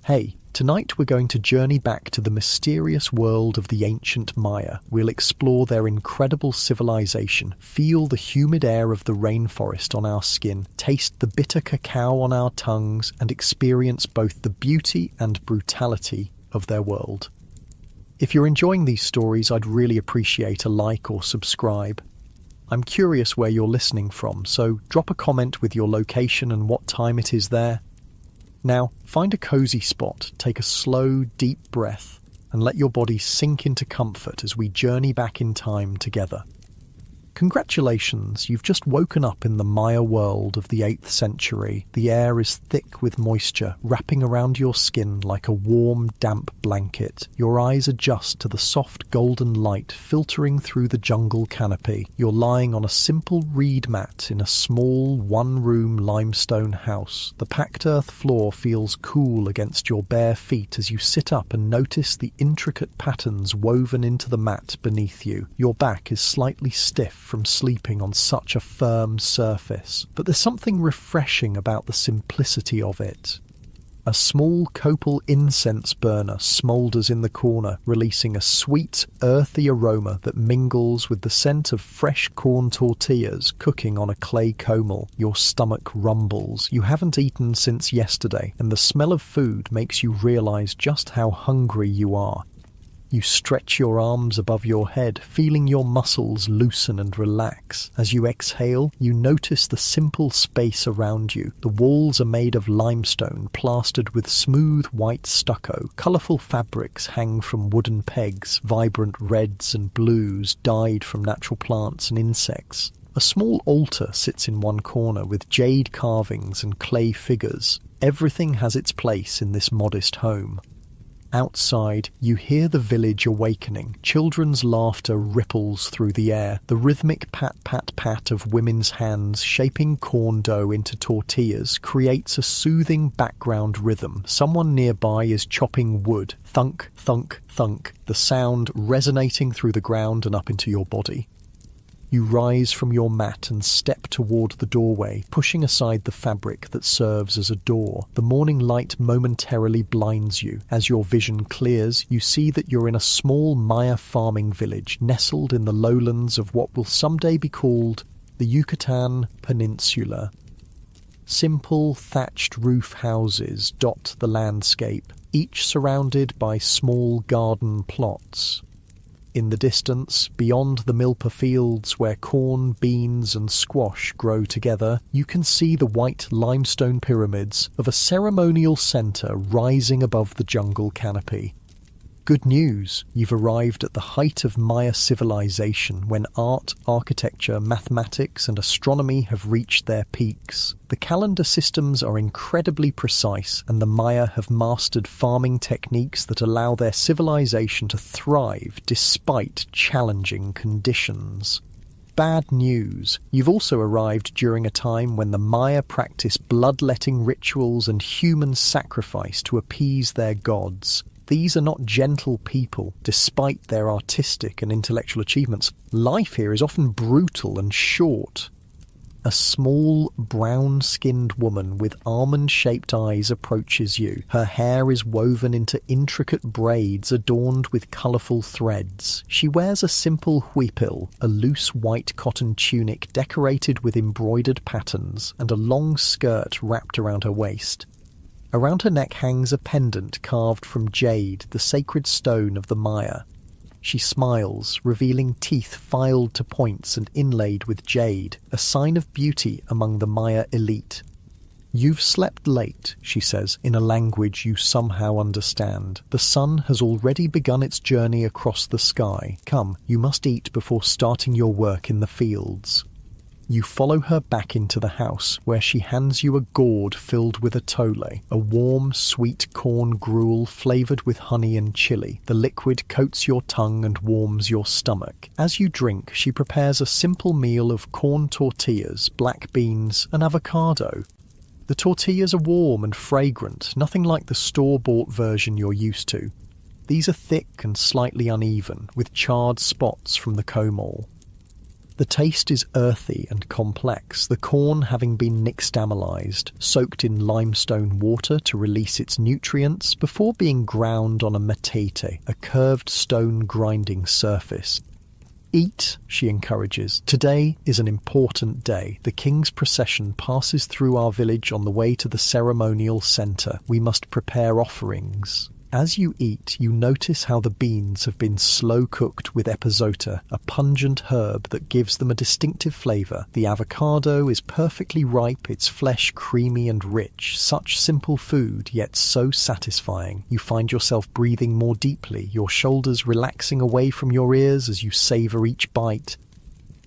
Hey, tonight we're going to journey back to the mysterious world of the ancient Maya. We'll explore their incredible civilization, feel the humid air of the rainforest on our skin, taste the bitter cacao on our tongues, and experience both the beauty and brutality of their world. If you're enjoying these stories, I'd really appreciate a like or subscribe. I'm curious where you're listening from, so drop a comment with your location and what time it is there. Now, find a cozy spot, take a slow, deep breath, and let your body sink into comfort as we journey back in time together. Congratulations, you've just woken up in the Maya world of the 8th century. The air is thick with moisture, wrapping around your skin like a warm, damp blanket. Your eyes adjust to the soft golden light filtering through the jungle canopy. You're lying on a simple reed mat in a small, one-room limestone house. The packed earth floor feels cool against your bare feet as you sit up and notice the intricate patterns woven into the mat beneath you. Your back is slightly stiff from sleeping on such a firm surface, but there's something refreshing about the simplicity of it. A small copal incense burner smoulders in the corner, releasing a sweet, earthy aroma that mingles with the scent of fresh corn tortillas cooking on a clay comel. Your stomach rumbles. You haven't eaten since yesterday, and the smell of food makes you realize just how hungry you are. You stretch your arms above your head, feeling your muscles loosen and relax. As you exhale, you notice the simple space around you. The walls are made of limestone, plastered with smooth white stucco. Colourful fabrics hang from wooden pegs, vibrant reds and blues dyed from natural plants and insects. A small altar sits in one corner with jade carvings and clay figures. Everything has its place in this modest home. Outside, you hear the village awakening. Children's laughter ripples through the air. The rhythmic pat-pat-pat of women's hands shaping corn dough into tortillas creates a soothing background rhythm. Someone nearby is chopping wood. Thunk, thunk, thunk, the sound resonating through the ground and up into your body. You rise from your mat and step toward the doorway, pushing aside the fabric that serves as a door. The morning light momentarily blinds you. As your vision clears, you see that you're in a small Maya farming village, nestled in the lowlands of what will someday be called the Yucatan Peninsula. Simple, thatched roof houses dot the landscape, each surrounded by small garden plots. In the distance, beyond the milpa fields where corn, beans and squash grow together, you can see the white limestone pyramids of a ceremonial centre rising above the jungle canopy. Good news, you've arrived at the height of Maya civilization when art, architecture, mathematics and astronomy have reached their peaks. The calendar systems are incredibly precise, and the Maya have mastered farming techniques that allow their civilization to thrive despite challenging conditions. Bad news, you've also arrived during a time when the Maya practiced bloodletting rituals and human sacrifice to appease their gods. These are not gentle people, despite their artistic and intellectual achievements. Life here is often brutal and short. A small, brown-skinned woman with almond-shaped eyes approaches you. Her hair is woven into intricate braids adorned with colourful threads. She wears a simple huipil, a loose white cotton tunic decorated with embroidered patterns, and a long skirt wrapped around her waist. Around her neck hangs a pendant carved from jade, the sacred stone of the Maya. She smiles, revealing teeth filed to points and inlaid with jade, a sign of beauty among the Maya elite. "You've slept late," she says, in a language you somehow understand. "The sun has already begun its journey across the sky. Come, you must eat before starting your work in the fields." You follow her back into the house, where she hands you a gourd filled with atole, a warm, sweet corn gruel flavoured with honey and chili. The liquid coats your tongue and warms your stomach. As you drink, she prepares a simple meal of corn tortillas, black beans, and avocado. The tortillas are warm and fragrant, nothing like the store-bought version you're used to. These are thick and slightly uneven, with charred spots from the comol. The taste is earthy and complex, the corn having been nixtamalized, soaked in limestone water to release its nutrients before being ground on a matete, a curved stone grinding surface. "Eat," she encourages. "Today is an important day. The king's procession passes through our village on the way to the ceremonial centre. We must prepare offerings." As you eat, you notice how the beans have been slow-cooked with epizota, a pungent herb that gives them a distinctive flavour. The avocado is perfectly ripe, its flesh creamy and rich. Such simple food, yet so satisfying. You find yourself breathing more deeply, your shoulders relaxing away from your ears as you savour each bite.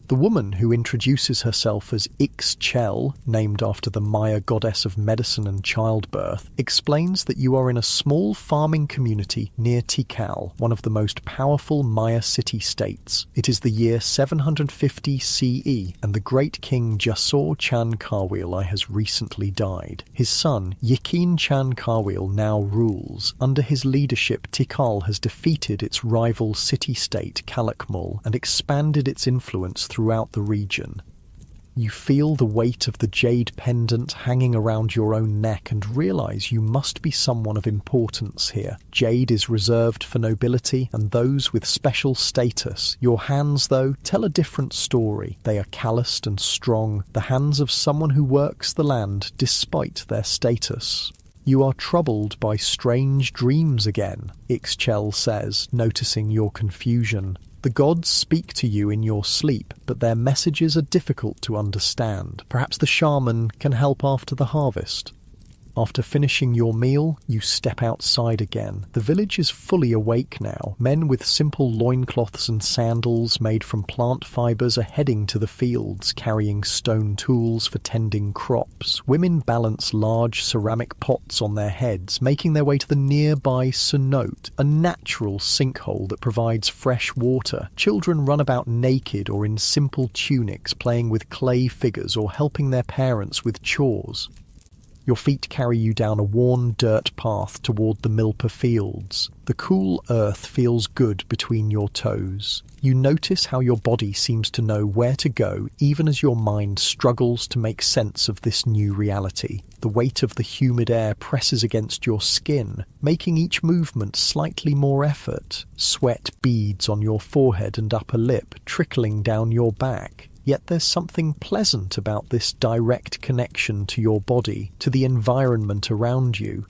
The woman, who introduces herself as Ixchel, named after the Maya goddess of medicine and childbirth, explains that you are in a small farming community near Tikal, one of the most powerful Maya city-states. It is the year 750 CE, and the great king Jasor Chan Karwil has recently died. His son, Yikin Chan Karwil, now rules. Under his leadership, Tikal has defeated its rival city-state Kalakmul and expanded its influence throughout the region. You feel the weight of the jade pendant hanging around your own neck and realise you must be someone of importance here. Jade is reserved for nobility and those with special status. Your hands, though, tell a different story. They are calloused and strong, the hands of someone who works the land despite their status. "You are troubled by strange dreams again," Ixchel says, noticing your confusion. "The gods speak to you in your sleep, but their messages are difficult to understand. Perhaps the shaman can help after the harvest." After finishing your meal, you step outside again. The village is fully awake now. Men with simple loincloths and sandals made from plant fibres are heading to the fields, carrying stone tools for tending crops. Women balance large ceramic pots on their heads, making their way to the nearby cenote, a natural sinkhole that provides fresh water. Children run about naked or in simple tunics, playing with clay figures or helping their parents with chores. Your feet carry you down a worn dirt path toward the milpa fields. The cool earth feels good between your toes. You notice how your body seems to know where to go, even as your mind struggles to make sense of this new reality. The weight of the humid air presses against your skin, making each movement slightly more effort. Sweat beads on your forehead and upper lip, trickling down your back. Yet there's something pleasant about this direct connection to your body, to the environment around you.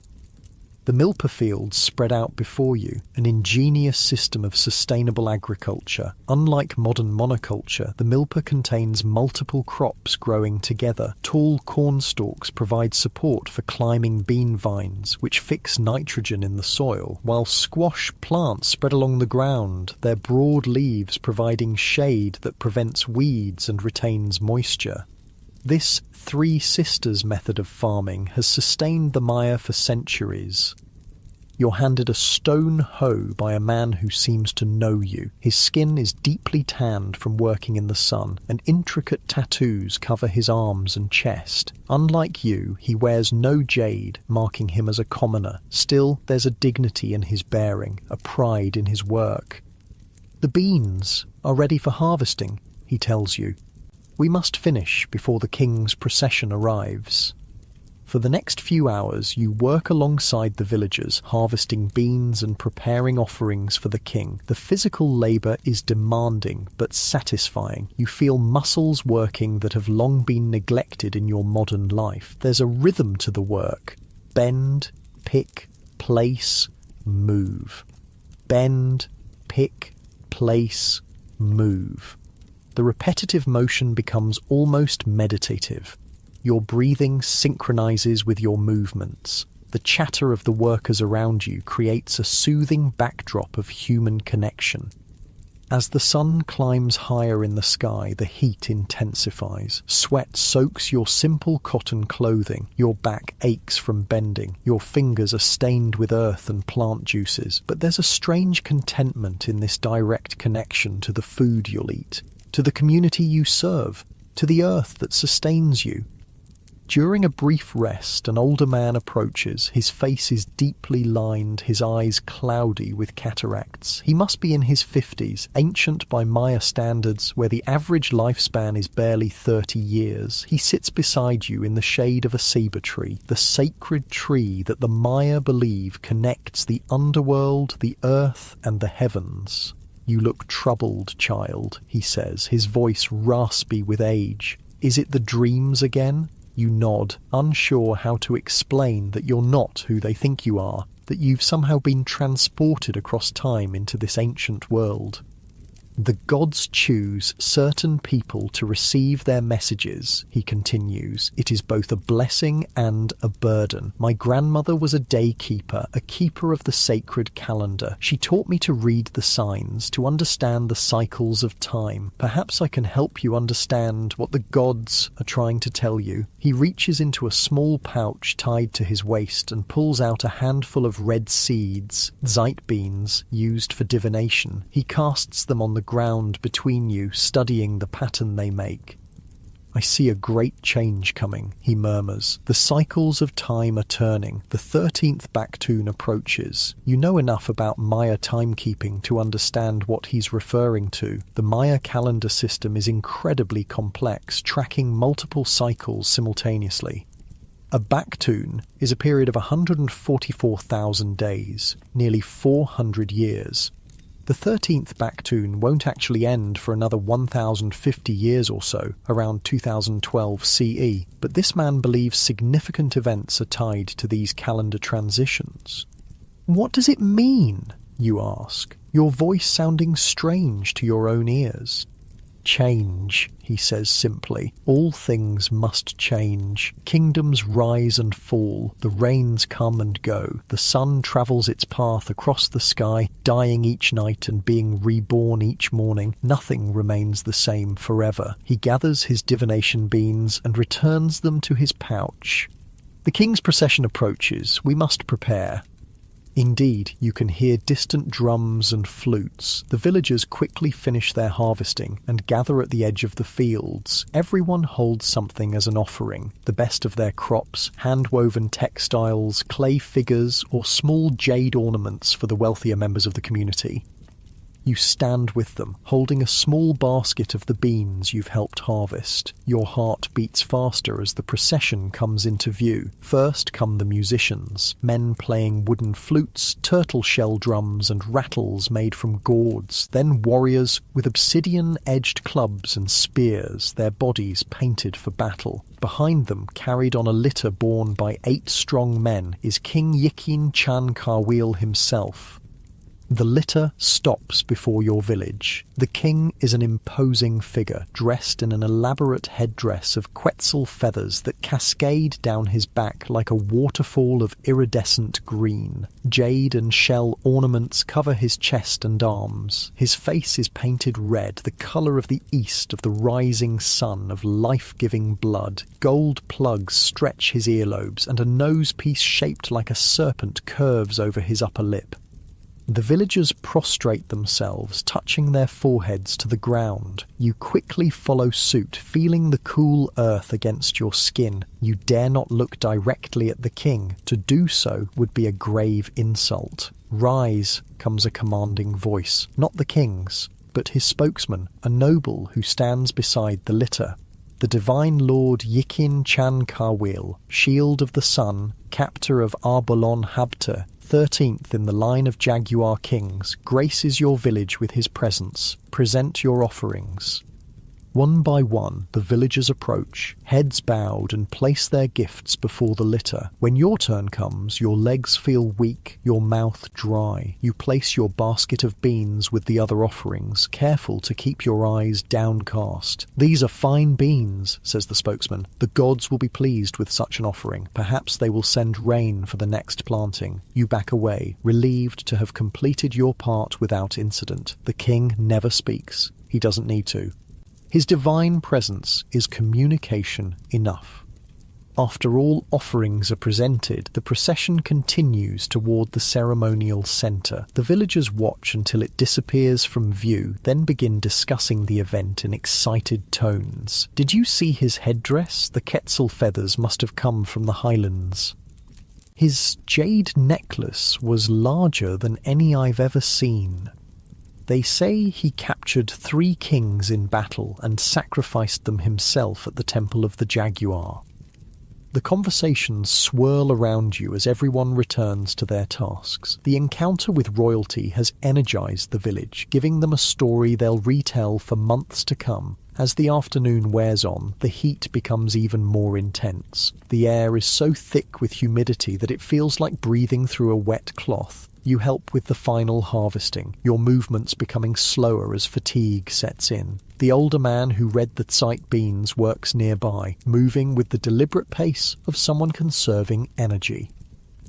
The milpa fields spread out before you, an ingenious system of sustainable agriculture. Unlike modern monoculture, the milpa contains multiple crops growing together. Tall corn stalks provide support for climbing bean vines, which fix nitrogen in the soil, while squash plants spread along the ground, their broad leaves providing shade that prevents weeds and retains moisture. This Three Sisters method of farming has sustained the Maya for centuries. You're handed a stone hoe by a man who seems to know you. His skin is deeply tanned from working in the sun, and intricate tattoos cover his arms and chest. Unlike you, he wears no jade, marking him as a commoner. Still, there's a dignity in his bearing, a pride in his work. "The beans are ready for harvesting," he tells you. "We must finish before the king's procession arrives." For the next few hours, you work alongside the villagers, harvesting beans and preparing offerings for the king. The physical labour is demanding but satisfying. You feel muscles working that have long been neglected in your modern life. There's a rhythm to the work. Bend, pick, place, move. Bend, pick, place, move. The repetitive motion becomes almost meditative. Your breathing synchronizes with your movements. The chatter of the workers around you creates a soothing backdrop of human connection. As the sun climbs higher in the sky, the heat intensifies. Sweat soaks your simple cotton clothing. Your back aches from bending. Your fingers are stained with earth and plant juices. But there's a strange contentment in this direct connection to the food you'll eat, to the community you serve, to the earth that sustains you. During a brief rest, an older man approaches. His face is deeply lined, his eyes cloudy with cataracts. He must be in his 50s, ancient by Maya standards, where the average lifespan is barely 30 years. He sits beside you in the shade of a ceiba tree, the sacred tree that the Maya believe connects the underworld, the earth, and the heavens. "You look troubled, child," he says, his voice raspy with age. "Is it the dreams again?" You nod, unsure how to explain that you're not who they think you are, that you've somehow been transported across time into this ancient world. "The gods choose certain people to receive their messages," he continues. "It is both a blessing and a burden. My grandmother was a day keeper, a keeper of the sacred calendar. She taught me to read the signs, to understand the cycles of time. Perhaps I can help you understand what the gods are trying to tell you." He reaches into a small pouch tied to his waist and pulls out a handful of red seeds, zeit beans, used for divination. He casts them on the ground between you, studying the pattern they make. "I see a great change coming," he murmurs. "The cycles of time are turning. The 13th Baktun approaches. You know enough about Maya timekeeping to understand what he's referring to. The Maya calendar system is incredibly complex, tracking multiple cycles simultaneously. A Baktun is a period of 144,000 days, nearly 400 years. The 13th Baktun won't actually end for another 1,050 years or so, around 2012 CE, but this man believes significant events are tied to these calendar transitions. "What does it mean?" you ask, your voice sounding strange to your own ears. "Change," he says simply. "All things must change. Kingdoms rise and fall. The rains come and go. The sun travels its path across the sky, dying each night and being reborn each morning. Nothing remains the same forever." He gathers his divination beans and returns them to his pouch. The king's procession approaches. We must prepare. Indeed, you can hear distant drums and flutes. The villagers quickly finish their harvesting and gather at the edge of the fields. Everyone holds something as an offering, the best of their crops, hand-woven textiles, clay figures, or small jade ornaments for the wealthier members of the community. You stand with them, holding a small basket of the beans you've helped harvest. Your heart beats faster as the procession comes into view. First come the musicians, men playing wooden flutes, turtle shell drums and rattles made from gourds. Then warriors with obsidian-edged clubs and spears, their bodies painted for battle. Behind them, carried on a litter borne by 8 strong men, is King Yikin Chan Karweel himself. The litter stops before your village. The king is an imposing figure, dressed in an elaborate headdress of quetzal feathers that cascade down his back like a waterfall of iridescent green. Jade and shell ornaments cover his chest and arms. His face is painted red, the colour of the east of the rising sun of life-giving blood. Gold plugs stretch his earlobes, and a nose-piece shaped like a serpent curves over his upper lip. The villagers prostrate themselves, touching their foreheads to the ground. You quickly follow suit, feeling the cool earth against your skin. You dare not look directly at the king. To do so would be a grave insult. "Rise," comes a commanding voice, not the king's, but his spokesman, a noble who stands beside the litter. The divine lord Yikin Chan Karweel, shield of the sun, captor of Arbolon Habta, 13th in the line of Jaguar kings, graces your village with his presence. Present your offerings. One by one, the villagers approach, heads bowed, and place their gifts before the litter. When your turn comes, your legs feel weak, your mouth dry. You place your basket of beans with the other offerings, careful to keep your eyes downcast. "These are fine beans," says the spokesman. "The gods will be pleased with such an offering. Perhaps they will send rain for the next planting." You back away, relieved to have completed your part without incident. The king never speaks. He doesn't need to. His divine presence is communication enough. After all offerings are presented, the procession continues toward the ceremonial centre. The villagers watch until it disappears from view, then begin discussing the event in excited tones. "Did you see his headdress? The quetzal feathers must have come from the highlands. His jade necklace was larger than any I've ever seen. They say he captured 3 kings in battle and sacrificed them himself at the Temple of the Jaguar." The conversations swirl around you as everyone returns to their tasks. The encounter with royalty has energized the village, giving them a story they'll retell for months to come. As the afternoon wears on, the heat becomes even more intense. The air is so thick with humidity that it feels like breathing through a wet cloth. You help with the final harvesting, your movements becoming slower as fatigue sets in. The older man who read the sight beans works nearby, moving with the deliberate pace of someone conserving energy.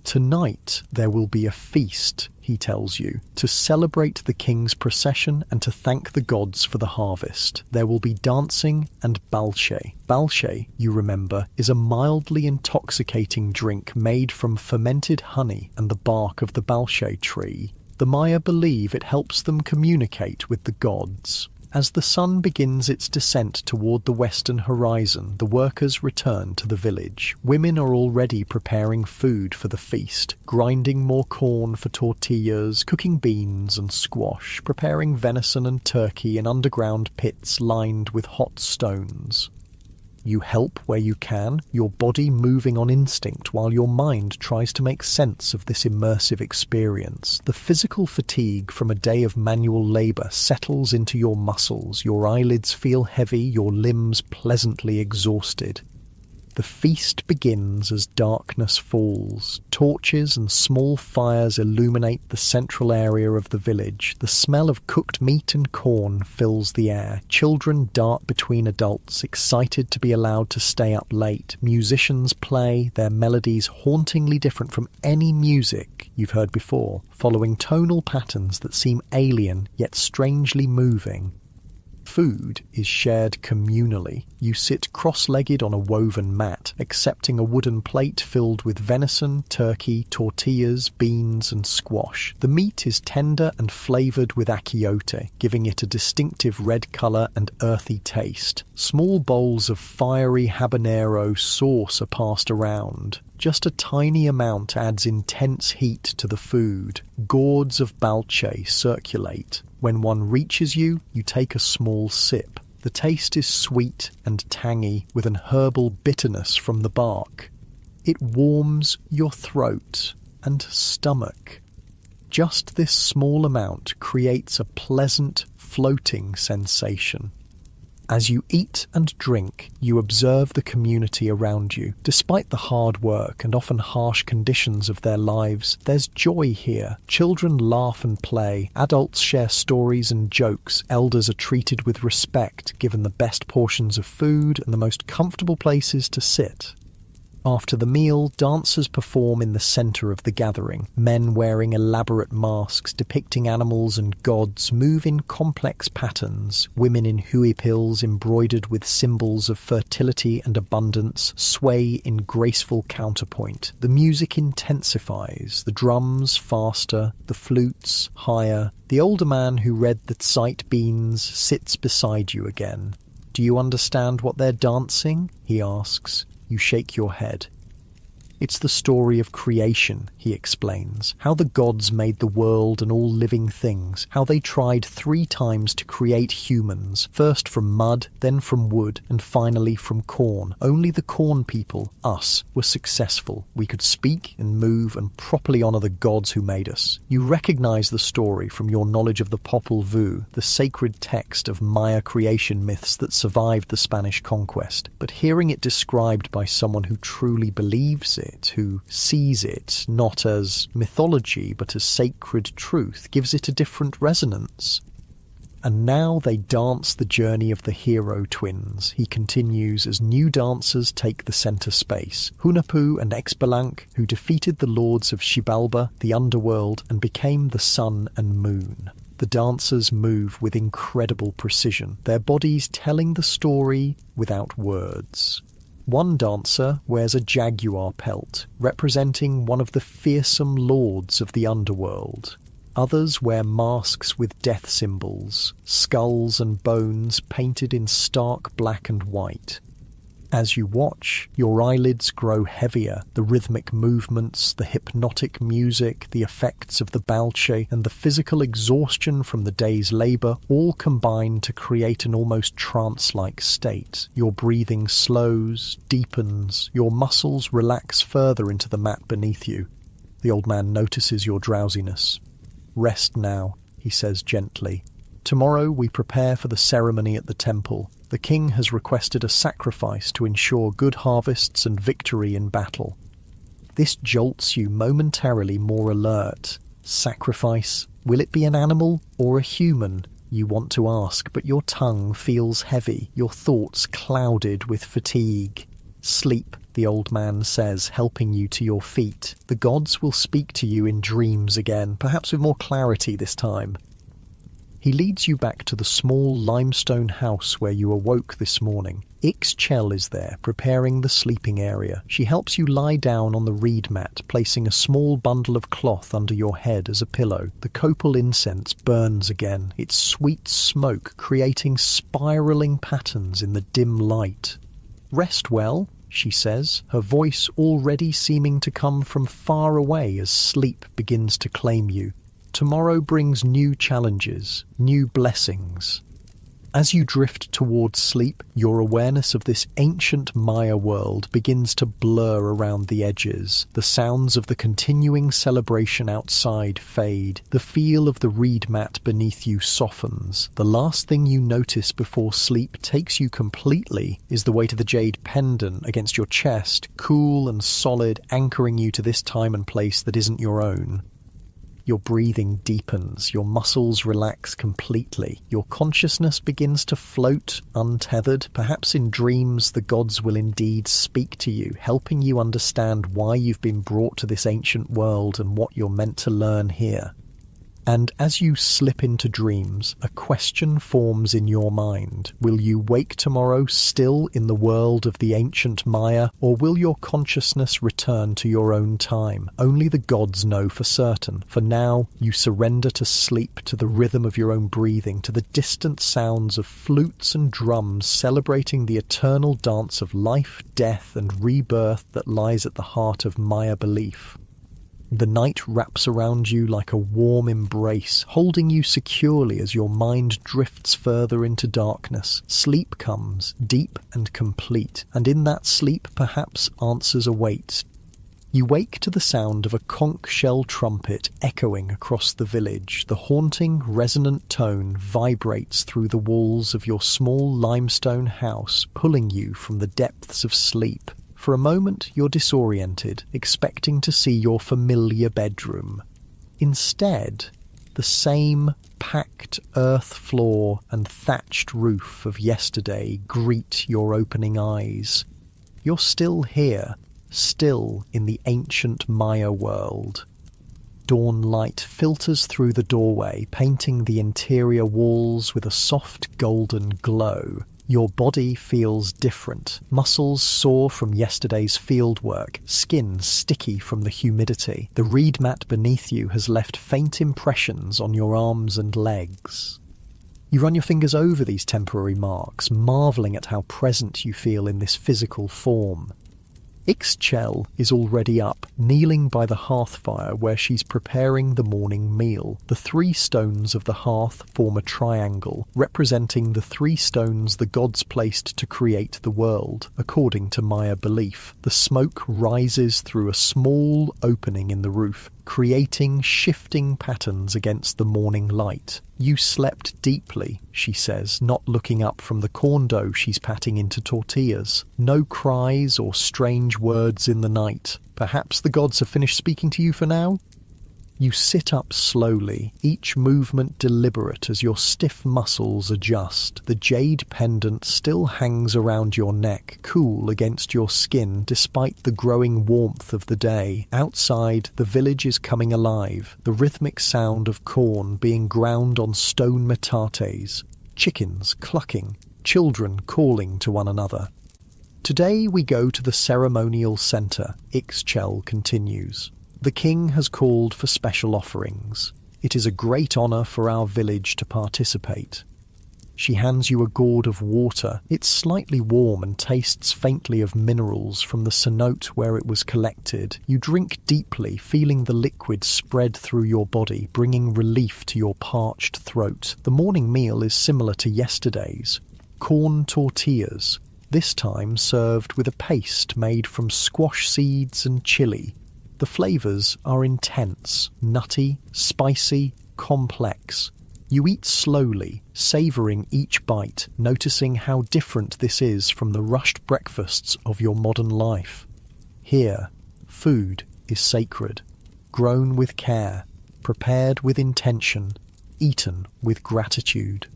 "Tonight there will be a feast," he tells you, "to celebrate the king's procession and to thank the gods for the harvest. There will be dancing and balshe." Balshe, you remember, is a mildly intoxicating drink made from fermented honey and the bark of the balshe tree. The Maya believe it helps them communicate with the gods. As the sun begins its descent toward the western horizon, the workers return to the village. Women are already preparing food for the feast, grinding more corn for tortillas, cooking beans and squash, preparing venison and turkey in underground pits lined with hot stones. You help where you can, your body moving on instinct while your mind tries to make sense of this immersive experience. The physical fatigue from a day of manual labor settles into your muscles, your eyelids feel heavy, your limbs pleasantly exhausted. The feast begins as darkness falls. Torches and small fires illuminate the central area of the village. The smell of cooked meat and corn fills the air. Children dart between adults, excited to be allowed to stay up late. Musicians play, their melodies hauntingly different from any music you've heard before, following tonal patterns that seem alien yet strangely moving. Food is shared communally. You sit cross-legged on a woven mat, accepting a wooden plate filled with venison, turkey, tortillas, beans and squash. The meat is tender and flavoured with achiote, giving it a distinctive red colour and earthy taste. Small bowls of fiery habanero sauce are passed around. Just a tiny amount adds intense heat to the food. Gourds of balche circulate. When one reaches you, you take a small sip. The taste is sweet and tangy, with an herbal bitterness from the bark. It warms your throat and stomach. Just this small amount creates a pleasant, floating sensation. As you eat and drink, you observe the community around you. Despite the hard work and often harsh conditions of their lives, there's joy here. Children laugh and play, adults share stories and jokes, elders are treated with respect, given the best portions of food and the most comfortable places to sit. After the meal, dancers perform in the centre of the gathering. Men wearing elaborate masks depicting animals and gods move in complex patterns. Women in huipils embroidered with symbols of fertility and abundance sway in graceful counterpoint. The music intensifies, the drums faster, the flutes higher. The older man who read the sight beans sits beside you again. "Do you understand what they're dancing?" he asks. You shake your head. "It's the story of creation," he explains. "How the gods made the world and all living things. How they tried 3 times to create humans. First from mud, then from wood, and finally from corn. Only the corn people, us, were successful. We could speak and move and properly honor the gods who made us." You recognize the story from your knowledge of the Popol Vuh, the sacred text of Maya creation myths that survived the Spanish conquest. But hearing it described by someone who truly believes it, who sees it not as mythology but as sacred truth, gives it a different resonance. "And now they dance the journey of the hero twins," he continues as new dancers take the centre space. Hunahpu and Expelanque, who defeated the lords of Xibalba, the underworld, and became the sun and moon. The dancers move with incredible precision, their bodies telling the story without words. One dancer wears a jaguar pelt, representing one of the fearsome lords of the underworld. Others wear masks with death symbols, skulls and bones painted in stark black and white. As you watch, your eyelids grow heavier. The rhythmic movements, the hypnotic music, the effects of the balche, and the physical exhaustion from the day's labour all combine to create an almost trance-like state. Your breathing slows, deepens, your muscles relax further into the mat beneath you. The old man notices your drowsiness. "Rest now," he says gently. "Tomorrow we prepare for the ceremony at the temple. The king has requested a sacrifice to ensure good harvests and victory in battle." This jolts you momentarily more alert. Sacrifice? Will it be an animal or a human? You want to ask, but your tongue feels heavy, your thoughts clouded with fatigue. "Sleep," the old man says, helping you to your feet. "The gods will speak to you in dreams again, perhaps with more clarity this time." He leads you back to the small limestone house where you awoke this morning. Ixchel is there, preparing the sleeping area. She helps you lie down on the reed mat, placing a small bundle of cloth under your head as a pillow. The copal incense burns again, its sweet smoke creating spiralling patterns in the dim light. "Rest well," she says, her voice already seeming to come from far away as sleep begins to claim you. "Tomorrow brings new challenges, new blessings." As you drift towards sleep, your awareness of this ancient Maya world begins to blur around the edges. The sounds of the continuing celebration outside fade. The feel of the reed mat beneath you softens. The last thing you notice before sleep takes you completely is the weight of the jade pendant against your chest, cool and solid, anchoring you to this time and place that isn't your own. Your breathing deepens, your muscles relax completely, your consciousness begins to float, untethered. Perhaps in dreams the gods will indeed speak to you, helping you understand why you've been brought to this ancient world and what you're meant to learn here. And as you slip into dreams, a question forms in your mind. Will you wake tomorrow still in the world of the ancient Maya, or will your consciousness return to your own time? Only the gods know for certain. For now, you surrender to sleep, to the rhythm of your own breathing, to the distant sounds of flutes and drums celebrating the eternal dance of life, death, and rebirth that lies at the heart of Maya belief. The night wraps around you like a warm embrace, holding you securely as your mind drifts further into darkness. Sleep comes, deep and complete, and in that sleep perhaps answers await. You wake to the sound of a conch shell trumpet echoing across the village. The haunting, resonant tone vibrates through the walls of your small limestone house, pulling you from the depths of sleep. For a moment you're disoriented, expecting to see your familiar bedroom. Instead, the same packed earth floor and thatched roof of yesterday greet your opening eyes. You're still here, still in the ancient Maya world. Dawn light filters through the doorway, painting the interior walls with a soft golden glow. Your body feels different. Muscles sore from yesterday's fieldwork, skin sticky from the humidity. The reed mat beneath you has left faint impressions on your arms and legs. You run your fingers over these temporary marks, marvelling at how present you feel in this physical form. Ixchel is already up, kneeling by the hearth fire where she's preparing the morning meal. The 3 stones of the hearth form a triangle, representing the 3 stones the gods placed to create the world. According to Maya belief, the smoke rises through a small opening in the roof, creating shifting patterns against the morning light. "You slept deeply," she says, not looking up from the corn dough she's patting into tortillas. No cries or strange words in the night. Perhaps the gods have finished speaking to you for now? You sit up slowly, each movement deliberate as your stiff muscles adjust. The jade pendant still hangs around your neck, cool against your skin despite the growing warmth of the day. Outside, the village is coming alive, the rhythmic sound of corn being ground on stone metates, chickens clucking, children calling to one another. Today we go to the ceremonial centre, Ixchel continues. The king has called for special offerings. It is a great honour for our village to participate. She hands you a gourd of water. It's slightly warm and tastes faintly of minerals from the cenote where it was collected. You drink deeply, feeling the liquid spread through your body, bringing relief to your parched throat. The morning meal is similar to yesterday's. Corn tortillas, this time served with a paste made from squash seeds and chili. The flavours are intense, nutty, spicy, complex. You eat slowly, savouring each bite, noticing how different this is from the rushed breakfasts of your modern life. Here, food is sacred, grown with care, prepared with intention, eaten with gratitude.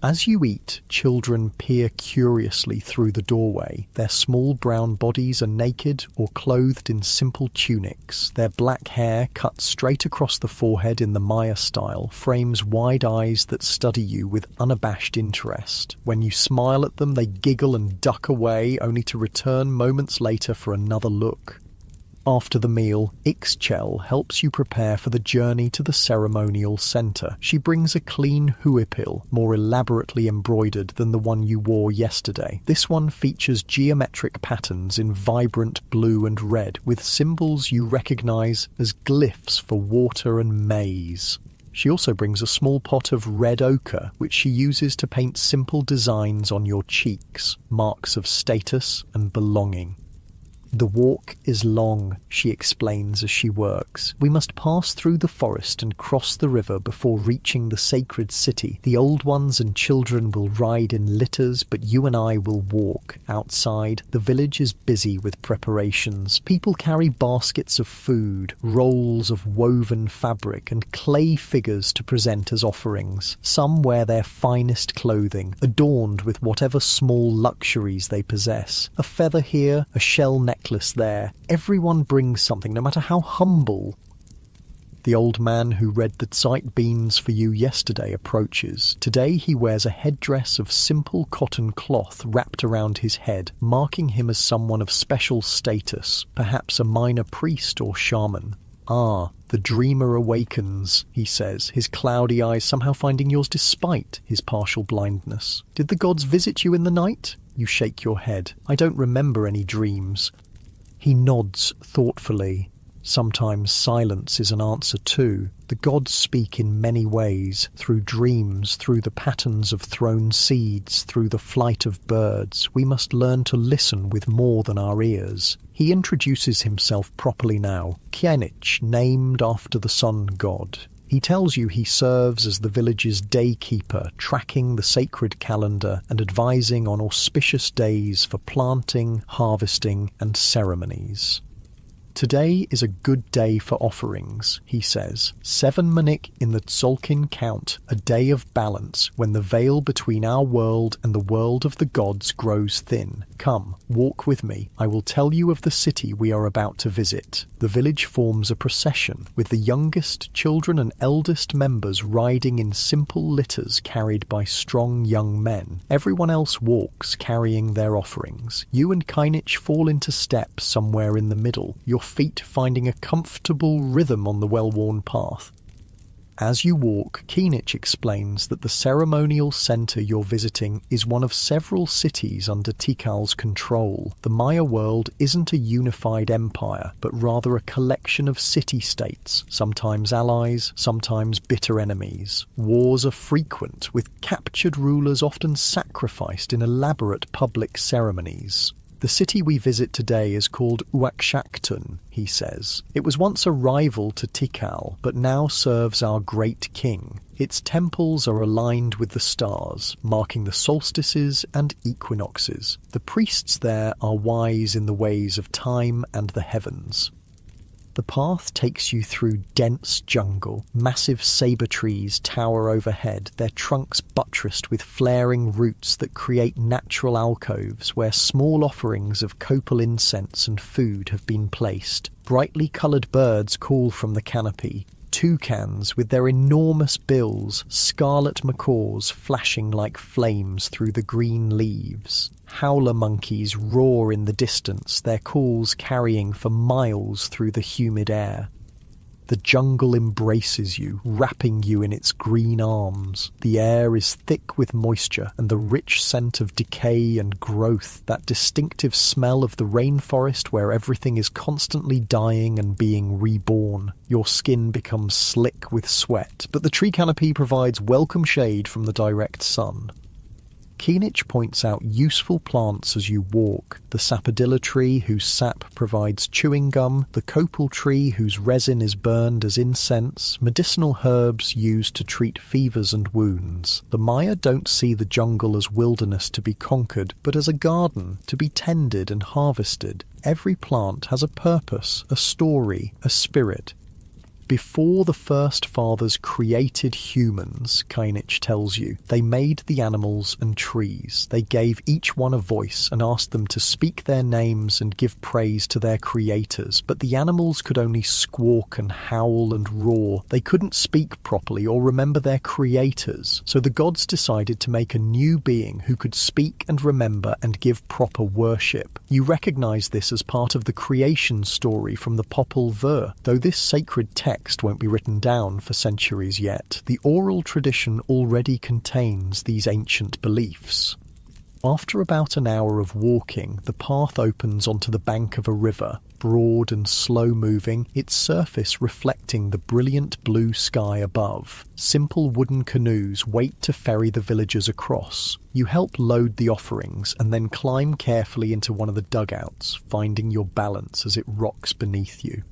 As you eat, children peer curiously through the doorway. Their small brown bodies are naked or clothed in simple tunics. Their black hair, cut straight across the forehead in the Maya style, frames wide eyes that study you with unabashed interest. When you smile at them, they giggle and duck away, only to return moments later for another look. After the meal, Ixchel helps you prepare for the journey to the ceremonial centre. She brings a clean huipil, more elaborately embroidered than the one you wore yesterday. This one features geometric patterns in vibrant blue and red, with symbols you recognise as glyphs for water and maize. She also brings a small pot of red ochre, which she uses to paint simple designs on your cheeks, marks of status and belonging. The walk is long, she explains as she works. We must pass through the forest and cross the river before reaching the sacred city. The old ones and children will ride in litters, but you and I will walk. Outside, the village is busy with preparations. People carry baskets of food, rolls of woven fabric, and clay figures to present as offerings. Some wear their finest clothing, adorned with whatever small luxuries they possess. A feather here, a shell necklace there. Everyone brings something, no matter how humble. The old man who read the sight beans for you yesterday approaches. Today he wears a headdress of simple cotton cloth wrapped around his head, marking him as someone of special status, perhaps a minor priest or shaman. Ah, the dreamer awakens, he says, his cloudy eyes somehow finding yours despite his partial blindness. Did the gods visit you in the night? You shake your head. I don't remember any dreams. He nods thoughtfully. Sometimes silence is an answer too. The gods speak in many ways, through dreams, through the patterns of thrown seeds, through the flight of birds. We must learn to listen with more than our ears. He introduces himself properly now. Kienich, named after the sun god. He tells you he serves as the village's daykeeper, tracking the sacred calendar and advising on auspicious days for planting, harvesting, and ceremonies. Today is a good day for offerings, he says. 7 Manik in the Tzolkin count, a day of balance, when the veil between our world and the world of the gods grows thin. Come, walk with me. I will tell you of the city we are about to visit. The village forms a procession, with the youngest children and eldest members riding in simple litters carried by strong young men. Everyone else walks, carrying their offerings. You and Kainich fall into step somewhere in the middle, your feet finding a comfortable rhythm on the well-worn path. As you walk, Kienich explains that the ceremonial centre you're visiting is one of several cities under Tikal's control. The Maya world isn't a unified empire, but rather a collection of city-states, sometimes allies, sometimes bitter enemies. Wars are frequent, with captured rulers often sacrificed in elaborate public ceremonies. The city we visit today is called Uakshaktun, he says. It was once a rival to Tikal, but now serves our great king. Its temples are aligned with the stars, marking the solstices and equinoxes. The priests there are wise in the ways of time and the heavens. The path takes you through dense jungle. Massive sabre trees tower overhead, their trunks buttressed with flaring roots that create natural alcoves where small offerings of copal incense and food have been placed. Brightly coloured birds call from the canopy. Toucans with their enormous bills, scarlet macaws flashing like flames through the green leaves. Howler monkeys roar in the distance, their calls carrying for miles through the humid air. The jungle embraces you, wrapping you in its green arms. The air is thick with moisture and the rich scent of decay and growth, that distinctive smell of the rainforest where everything is constantly dying and being reborn. Your skin becomes slick with sweat, but the tree canopy provides welcome shade from the direct sun. Keenich points out useful plants as you walk: the sapodilla tree, whose sap provides chewing gum, the copal tree, whose resin is burned as incense, medicinal herbs used to treat fevers and wounds. The Maya don't see the jungle as wilderness to be conquered, but as a garden to be tended and harvested. Every plant has a purpose, a story, a spirit. Before the first fathers created humans, Keenich tells you, they made the animals and trees. They gave each one a voice and asked them to speak their names and give praise to their creators. But the animals could only squawk and howl and roar. They couldn't speak properly or remember their creators. So the gods decided to make a new being who could speak and remember and give proper worship. You recognize this as part of the creation story from the Popol Vuh. Though this sacred text won't be written down for centuries yet, the oral tradition already contains these ancient beliefs. After about an hour of walking, the path opens onto the bank of a river, broad and slow-moving, its surface reflecting the brilliant blue sky above. Simple wooden canoes wait to ferry the villagers across. You help load the offerings and then climb carefully into one of the dugouts, finding your balance as it rocks beneath you.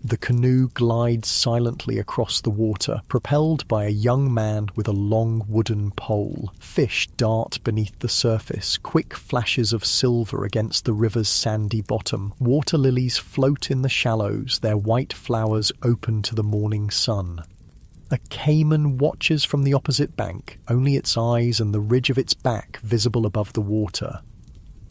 The canoe glides silently across the water, propelled by a young man with a long wooden pole. Fish dart beneath the surface, quick flashes of silver against the river's sandy bottom. Water lilies float in the shallows, their white flowers open to the morning sun. A caiman watches from the opposite bank, only its eyes and the ridge of its back visible above the water.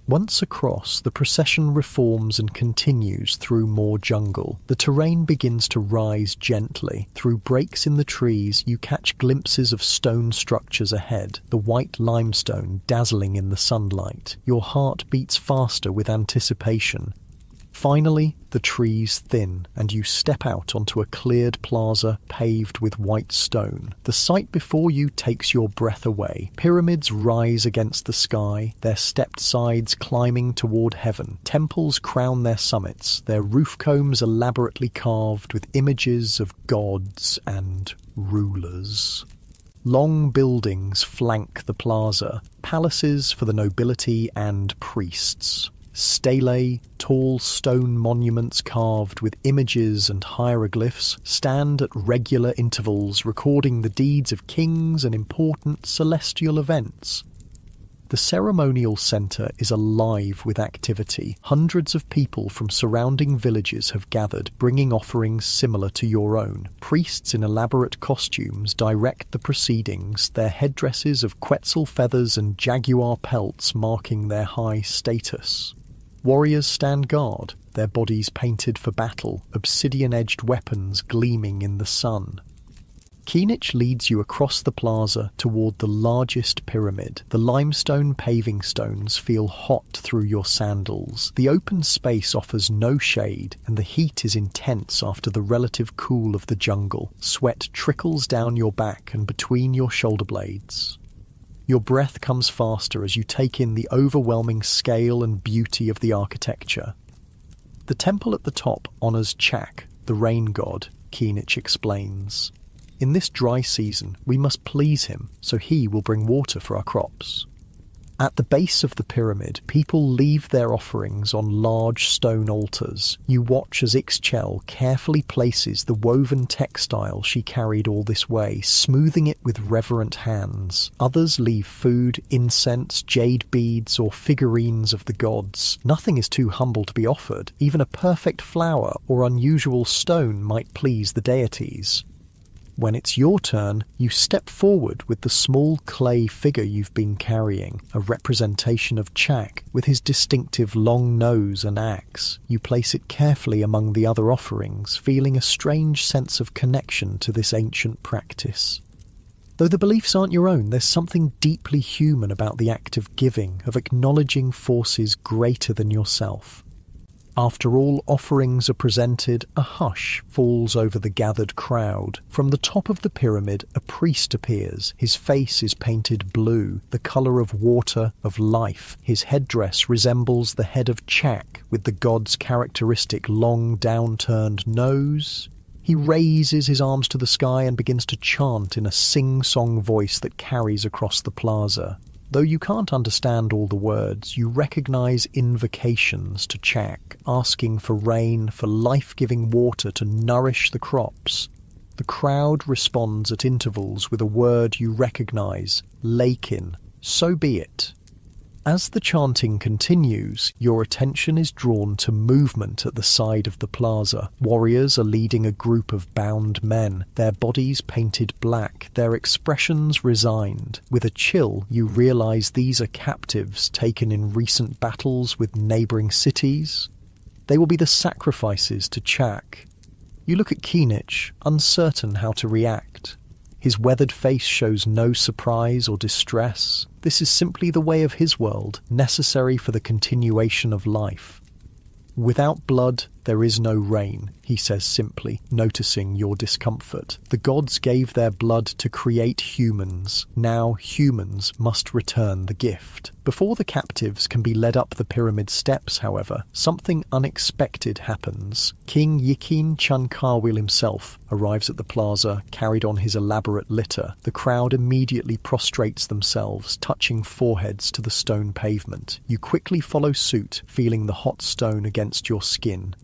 Once across, the procession reforms and continues through more jungle. The terrain begins to rise gently. Through breaks in the trees, you catch glimpses of stone structures ahead, the white limestone dazzling in the sunlight. Your heart beats faster with anticipation. Finally, the trees thin, and you step out onto a cleared plaza paved with white stone. The sight before you takes your breath away. Pyramids rise against the sky, their stepped sides climbing toward heaven. Temples crown their summits, their roof combs elaborately carved with images of gods and rulers. Long buildings flank the plaza, palaces for the nobility and priests. Stelae, tall stone monuments carved with images and hieroglyphs, stand at regular intervals recording the deeds of kings and important celestial events. The ceremonial centre is alive with activity. Hundreds of people from surrounding villages have gathered, bringing offerings similar to your own. Priests in elaborate costumes direct the proceedings, their headdresses of quetzal feathers and jaguar pelts marking their high status. Warriors stand guard, their bodies painted for battle, obsidian-edged weapons gleaming in the sun. Keenich leads you across the plaza toward the largest pyramid. The limestone paving stones feel hot through your sandals. The open space offers no shade, and the heat is intense after the relative cool of the jungle. Sweat trickles down your back and between your shoulder blades. Your breath comes faster as you take in the overwhelming scale and beauty of the architecture. The temple at the top honours Chak, the rain god, Keenich explains. In this dry season, we must please him, so he will bring water for our crops. At the base of the pyramid, people leave their offerings on large stone altars. You watch as Ixchel carefully places the woven textile she carried all this way, smoothing it with reverent hands. Others leave food, incense, jade beads, or figurines of the gods. Nothing is too humble to be offered. Even a perfect flower or unusual stone might please the deities. When it's your turn, you step forward with the small clay figure you've been carrying, a representation of Chak with his distinctive long nose and axe. You place it carefully among the other offerings, feeling a strange sense of connection to this ancient practice. Though the beliefs aren't your own, there's something deeply human about the act of giving, of acknowledging forces greater than yourself. After all offerings are presented, a hush falls over the gathered crowd. From the top of the pyramid, a priest appears. His face is painted blue, the colour of water, of life. His headdress resembles the head of Chak, with the god's characteristic long downturned nose. He raises his arms to the sky and begins to chant in a sing-song voice that carries across the plaza. Though you can't understand all the words, you recognise invocations to Chak, asking for rain, for life-giving water to nourish the crops. The crowd responds at intervals with a word you recognise, Lakin. So be it. As the chanting continues, your attention is drawn to movement at the side of the plaza. Warriors are leading a group of bound men, their bodies painted black, their expressions resigned. With a chill, you realise these are captives taken in recent battles with neighbouring cities. They will be the sacrifices to Chak. You look at Keenich, uncertain how to react. His weathered face shows no surprise or distress. This is simply the way of his world, necessary for the continuation of life. Without blood, there is no rain, he says simply, noticing your discomfort. The gods gave their blood to create humans. Now humans must return the gift. Before the captives can be led up the pyramid steps, however, something unexpected happens. King Yikin Chunkarwil himself arrives at the plaza, carried on his elaborate litter. The crowd immediately prostrates themselves, touching foreheads to the stone pavement. You quickly follow suit, feeling the hot stone against your skin.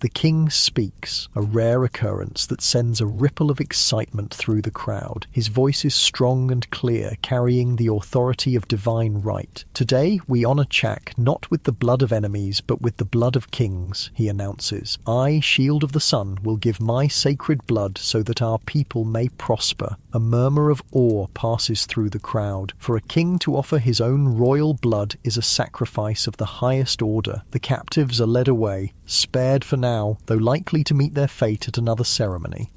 The king speaks, a rare occurrence that sends a ripple of excitement through the crowd. His voice is strong and clear, carrying the authority of divine right. Today we honour Chak not with the blood of enemies, but with the blood of kings, he announces. I, Shield of the Sun, will give my sacred blood so that our people may prosper. A murmur of awe passes through the crowd. For a king to offer his own royal blood is a sacrifice of the highest order. The captives are led away, spared for now, though likely to meet their fate at another ceremony.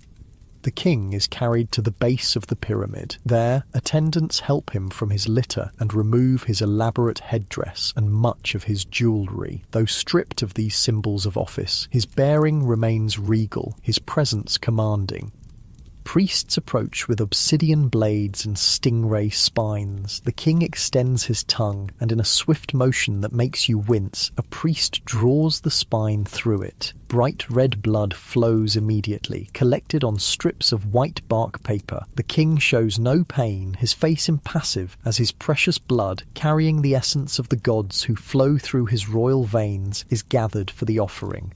The king is carried to the base of the pyramid. There, attendants help him from his litter and remove his elaborate headdress and much of his jewellery. Though stripped of these symbols of office, his bearing remains regal, his presence commanding. Priests approach with obsidian blades and stingray spines. The king extends his tongue, and in a swift motion that makes you wince, a priest draws the spine through it. Bright red blood flows immediately, collected on strips of white bark paper. The king shows no pain, his face impassive, as his precious blood, carrying the essence of the gods who flow through his royal veins, is gathered for the offering.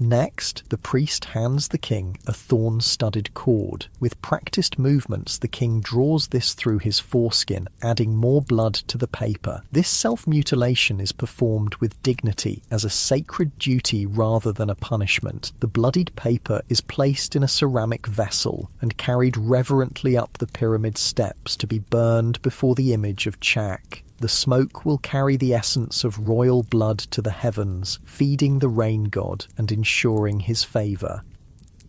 Next, the priest hands the king a thorn-studded cord. With practiced movements, the king draws this through his foreskin, adding more blood to the paper. This self-mutilation is performed with dignity, as a sacred duty rather than a punishment. The bloodied paper is placed in a ceramic vessel and carried reverently up the pyramid steps to be burned before the image of Chak. The smoke will carry the essence of royal blood to the heavens, feeding the rain god and ensuring his favour.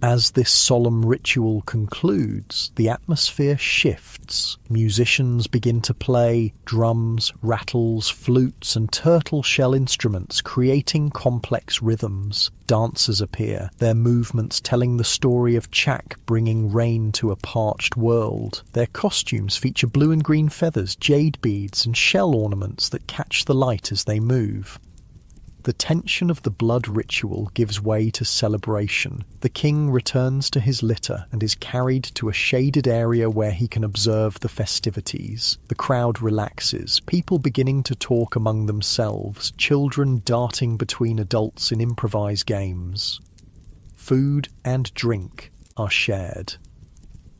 As this solemn ritual concludes, the atmosphere shifts. Musicians begin to play, drums, rattles, flutes and turtle shell instruments, creating complex rhythms. Dancers appear, their movements telling the story of Chak bringing rain to a parched world. Their costumes feature blue and green feathers, jade beads and shell ornaments that catch the light as they move. The tension of the blood ritual gives way to celebration. The king returns to his litter and is carried to a shaded area where he can observe the festivities. The crowd relaxes, people beginning to talk among themselves, children darting between adults in improvised games. Food and drink are shared.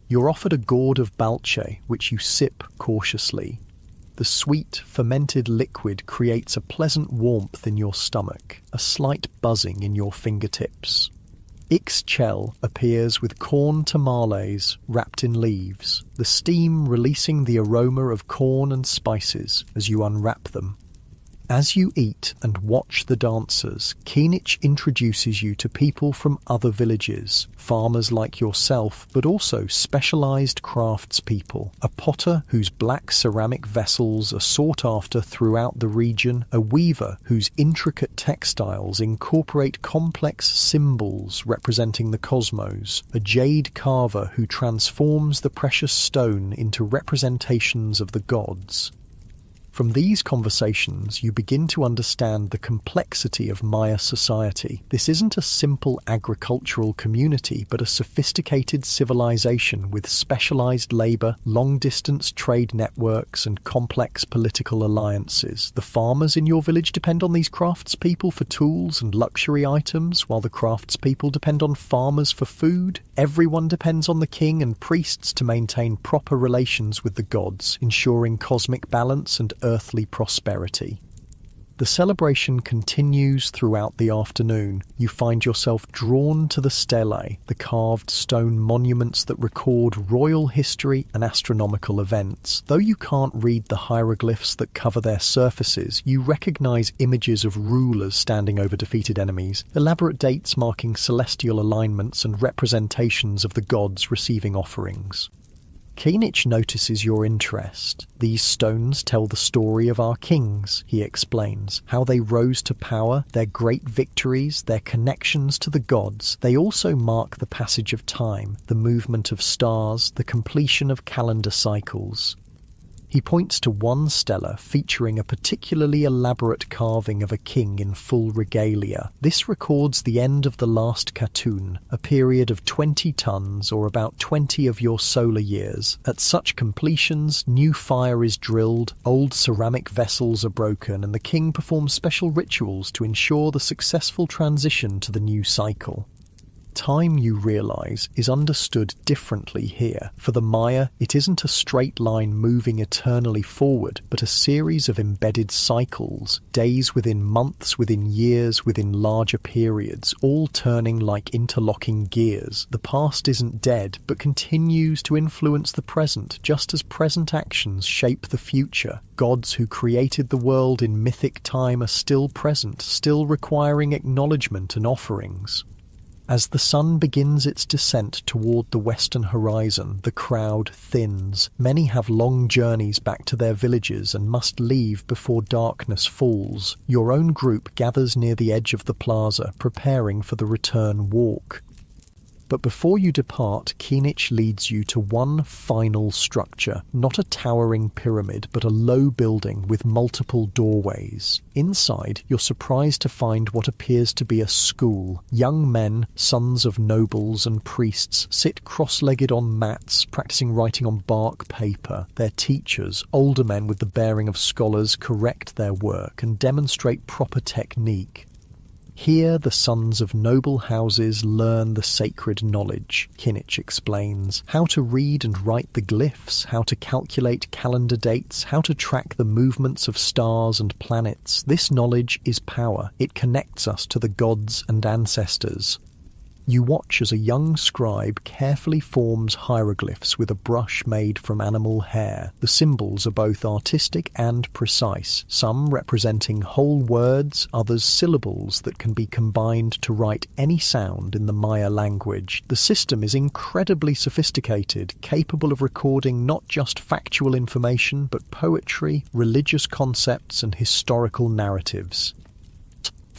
You're offered a gourd of balche, which you sip cautiously. The sweet, fermented liquid creates a pleasant warmth in your stomach, a slight buzzing in your fingertips. Ixchel appears with corn tamales wrapped in leaves, the steam releasing the aroma of corn and spices as you unwrap them. As you eat and watch the dancers, Kinich introduces you to people from other villages, farmers like yourself, but also specialized craftspeople, a potter whose black ceramic vessels are sought after throughout the region, a weaver whose intricate textiles incorporate complex symbols representing the cosmos, a jade carver who transforms the precious stone into representations of the gods. From these conversations, you begin to understand the complexity of Maya society. This isn't a simple agricultural community, but a sophisticated civilization with specialized labor, long-distance trade networks, and complex political alliances. The farmers in your village depend on these craftspeople for tools and luxury items, while the craftspeople depend on farmers for food. Everyone depends on the king and priests to maintain proper relations with the gods, ensuring cosmic balance and earthly prosperity. The celebration continues throughout the afternoon. You find yourself drawn to the stelae, the carved stone monuments that record royal history and astronomical events. Though you can't read the hieroglyphs that cover their surfaces, you recognize images of rulers standing over defeated enemies, elaborate dates marking celestial alignments, and representations of the gods receiving offerings. Kinich notices your interest. These stones tell the story of our kings, he explains, how they rose to power, their great victories, their connections to the gods. They also mark the passage of time, the movement of stars, the completion of calendar cycles. He points to one stela featuring a particularly elaborate carving of a king in full regalia. This records the end of the last Khatun, a period of 20 tons or about 20 of your solar years. At such completions, new fire is drilled, old ceramic vessels are broken, and the king performs special rituals to ensure the successful transition to the new cycle. Time, you realize, is understood differently here. For the Maya, it isn't a straight line moving eternally forward, but a series of embedded cycles, days within months, within years, within larger periods, all turning like interlocking gears. The past isn't dead, but continues to influence the present, just as present actions shape the future. Gods who created the world in mythic time are still present, still requiring acknowledgement and offerings. As the sun begins its descent toward the western horizon, the crowd thins. Many have long journeys back to their villages and must leave before darkness falls. Your own group gathers near the edge of the plaza, preparing for the return walk. But before you depart, Kinich leads you to one final structure, not a towering pyramid, but a low building with multiple doorways. Inside, you're surprised to find what appears to be a school. Young men, sons of nobles and priests, sit cross-legged on mats, practicing writing on bark paper. Their teachers, older men with the bearing of scholars, correct their work and demonstrate proper technique. Here the sons of noble houses learn the sacred knowledge, Kinich explains, how to read and write the glyphs, how to calculate calendar dates, how to track the movements of stars and planets. This knowledge is power. It connects us to the gods and ancestors. You watch as a young scribe carefully forms hieroglyphs with a brush made from animal hair. The symbols are both artistic and precise, some representing whole words, others syllables that can be combined to write any sound in the Maya language. The system is incredibly sophisticated, capable of recording not just factual information, but poetry, religious concepts, and historical narratives.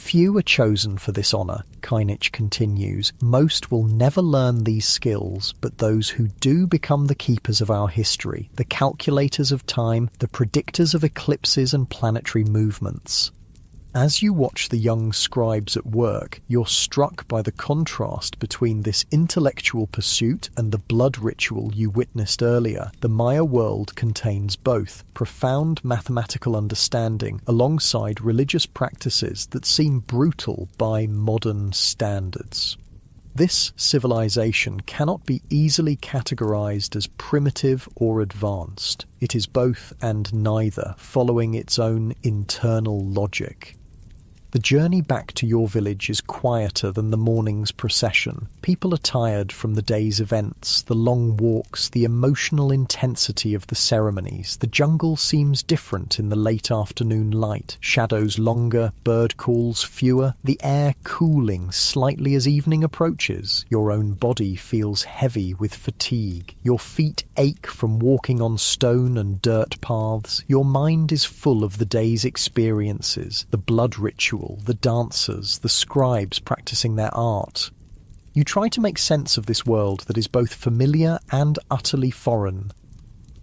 Few are chosen for this honour, Kinich continues. Most will never learn these skills, but those who do become the keepers of our history, the calculators of time, the predictors of eclipses and planetary movements. As you watch the young scribes at work, you're struck by the contrast between this intellectual pursuit and the blood ritual you witnessed earlier. The Maya world contains both profound mathematical understanding alongside religious practices that seem brutal by modern standards. This civilization cannot be easily categorized as primitive or advanced. It is both and neither, following its own internal logic. The journey back to your village is quieter than the morning's procession. People are tired from the day's events, the long walks, the emotional intensity of the ceremonies. The jungle seems different in the late afternoon light. Shadows longer, bird calls fewer, the air cooling slightly as evening approaches. Your own body feels heavy with fatigue. Your feet ache from walking on stone and dirt paths. Your mind is full of the day's experiences, the blood ritual, the dancers, the scribes practicing their art. You try to make sense of this world that is both familiar and utterly foreign.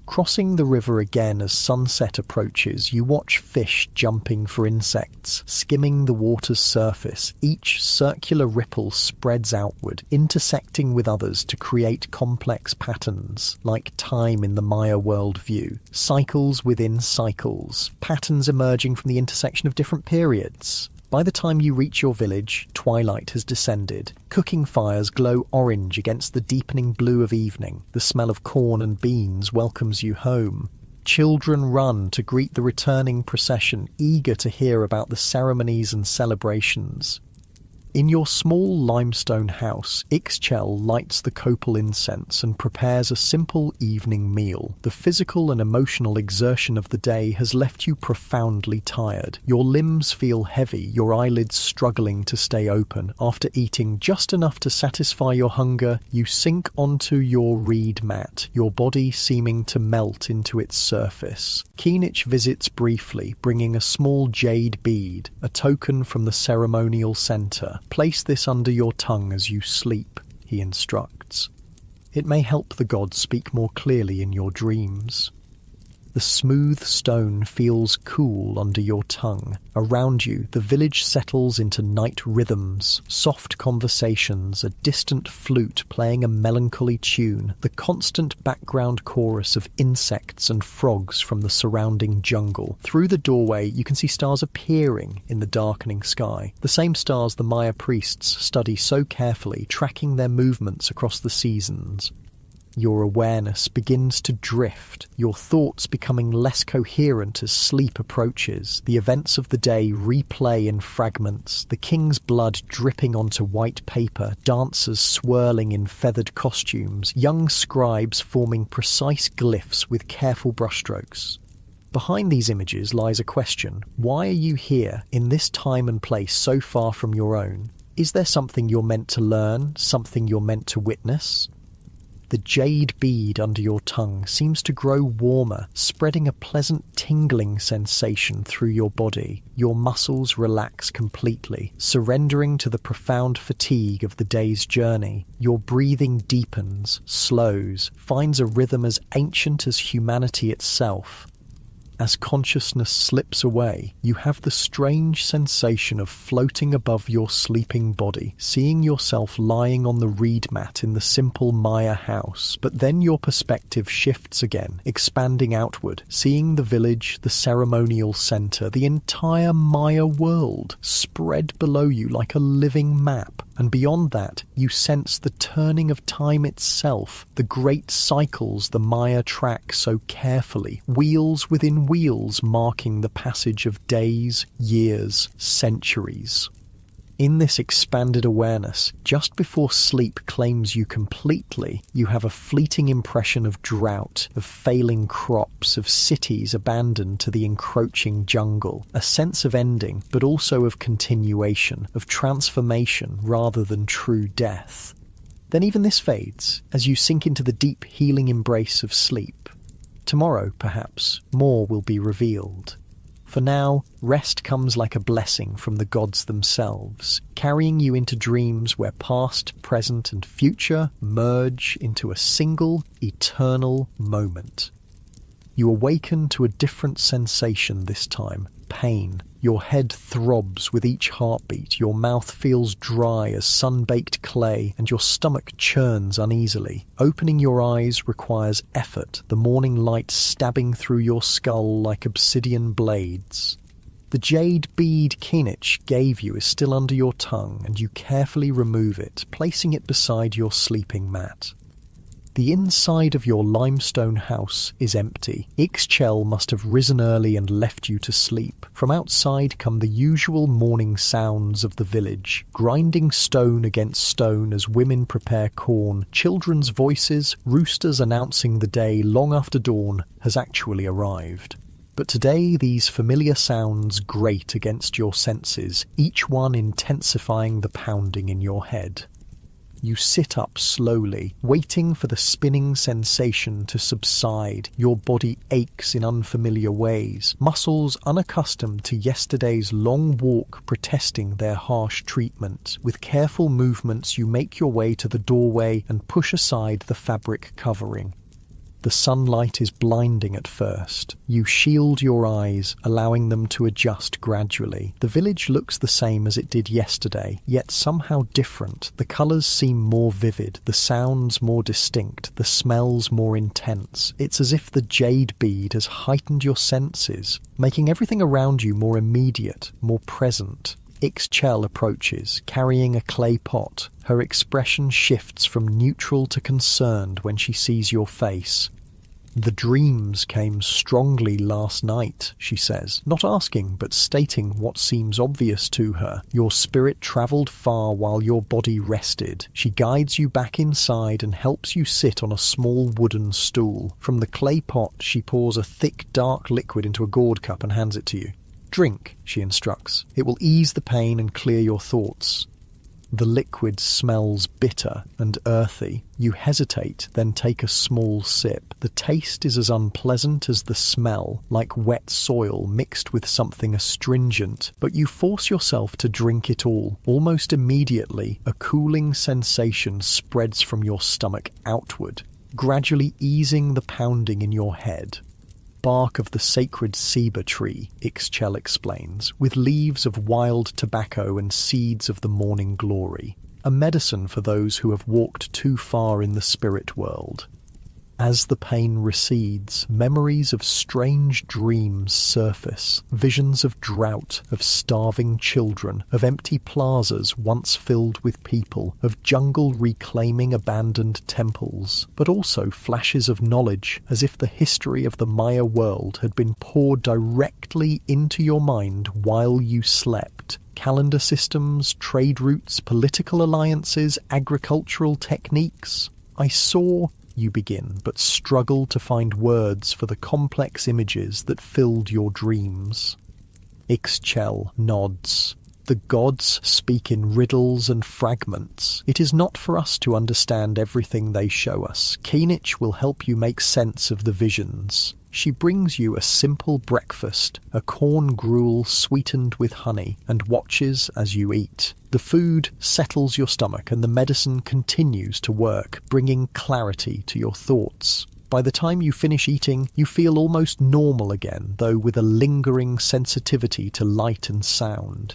Crossing the river again as sunset approaches, you watch fish jumping for insects, skimming the water's surface. Each circular ripple spreads outward, intersecting with others to create complex patterns, like time in the Maya worldview. Cycles within cycles, patterns emerging from the intersection of different periods. By the time you reach your village, twilight has descended. Cooking fires glow orange against the deepening blue of evening. The smell of corn and beans welcomes you home. Children run to greet the returning procession, eager to hear about the ceremonies and celebrations. In your small limestone house, Ixchel lights the copal incense and prepares a simple evening meal. The physical and emotional exertion of the day has left you profoundly tired. Your limbs feel heavy, your eyelids struggling to stay open. After eating just enough to satisfy your hunger, you sink onto your reed mat, your body seeming to melt into its surface. Kinich visits briefly, bringing a small jade bead, a token from the ceremonial center. Place this under your tongue as you sleep, he instructs. It may help the gods speak more clearly in your dreams. The smooth stone feels cool under your tongue. Around you, the village settles into night rhythms, soft conversations, a distant flute playing a melancholy tune, the constant background chorus of insects and frogs from the surrounding jungle. Through the doorway, you can see stars appearing in the darkening sky, the same stars the Maya priests study so carefully, tracking their movements across the seasons. Your awareness begins to drift, your thoughts becoming less coherent as sleep approaches. The events of the day replay in fragments, the king's blood dripping onto white paper, dancers swirling in feathered costumes, young scribes forming precise glyphs with careful brushstrokes. Behind these images lies a question. Why are you here, in this time and place so far from your own? Is there something you're meant to learn, something you're meant to witness? The jade bead under your tongue seems to grow warmer, spreading a pleasant tingling sensation through your body. Your muscles relax completely, surrendering to the profound fatigue of the day's journey. Your breathing deepens, slows, finds a rhythm as ancient as humanity itself. As consciousness slips away, you have the strange sensation of floating above your sleeping body, seeing yourself lying on the reed mat in the simple Maya house. But then your perspective shifts again, expanding outward, seeing the village, the ceremonial center, the entire Maya world spread below you like a living map. And beyond that, you sense the turning of time itself, the great cycles the Maya track so carefully, wheels within wheels marking the passage of days, years, centuries. In this expanded awareness, just before sleep claims you completely, you have a fleeting impression of drought, of failing crops, of cities abandoned to the encroaching jungle, a sense of ending, but also of continuation, of transformation rather than true death. Then even this fades, as you sink into the deep healing embrace of sleep. Tomorrow, perhaps, more will be revealed. For now, rest comes like a blessing from the gods themselves, carrying you into dreams where past, present, and future merge into a single, eternal moment. You awaken to a different sensation this time, pain. Your head throbs with each heartbeat, your mouth feels dry as sun-baked clay, and your stomach churns uneasily. Opening your eyes requires effort, the morning light stabbing through your skull like obsidian blades. The jade bead Kinich gave you is still under your tongue, and you carefully remove it, placing it beside your sleeping mat. The inside of your limestone house is empty. Ixchel must have risen early and left you to sleep. From outside come the usual morning sounds of the village. Grinding stone against stone as women prepare corn, children's voices, roosters announcing the day long after dawn has actually arrived. But today these familiar sounds grate against your senses, each one intensifying the pounding in your head. You sit up slowly, waiting for the spinning sensation to subside. Your body aches in unfamiliar ways, muscles unaccustomed to yesterday's long walk protesting their harsh treatment. With careful movements you make your way to the doorway and push aside the fabric covering. The sunlight is blinding at first. You shield your eyes, allowing them to adjust gradually. The village looks the same as it did yesterday, yet somehow different. The colours seem more vivid, the sounds more distinct, the smells more intense. It's as if the jade bead has heightened your senses, making everything around you more immediate, more present. Ixchel approaches, carrying a clay pot. Her expression shifts from neutral to concerned when she sees your face. "The dreams came strongly last night," she says, not asking but stating what seems obvious to her. "Your spirit travelled far while your body rested." She guides you back inside and helps you sit on a small wooden stool. From the clay pot she pours a thick dark liquid into a gourd cup and hands it to you. "Drink," she instructs. "It will ease the pain and clear your thoughts." The liquid smells bitter and earthy. You hesitate, then take a small sip. The taste is as unpleasant as the smell, like wet soil mixed with something astringent, but you force yourself to drink it all. Almost immediately, a cooling sensation spreads from your stomach outward, gradually easing the pounding in your head. "Bark of the sacred ceiba tree," Ixchel explains, "with leaves of wild tobacco and seeds of the morning glory. A medicine for those who have walked too far in the spirit world." As the pain recedes, memories of strange dreams surface, visions of drought, of starving children, of empty plazas once filled with people, of jungle reclaiming abandoned temples, but also flashes of knowledge, as if the history of the Maya world had been poured directly into your mind while you slept. Calendar systems, trade routes, political alliances, agricultural techniques. "I saw," you begin, but struggle to find words for the complex images that filled your dreams. Ixchel nods. "The gods speak in riddles and fragments. It is not for us to understand everything they show us. Kinich will help you make sense of the visions." She brings you a simple breakfast, a corn gruel sweetened with honey, and watches as you eat. The food settles your stomach and the medicine continues to work, bringing clarity to your thoughts. By the time you finish eating, you feel almost normal again, though with a lingering sensitivity to light and sound.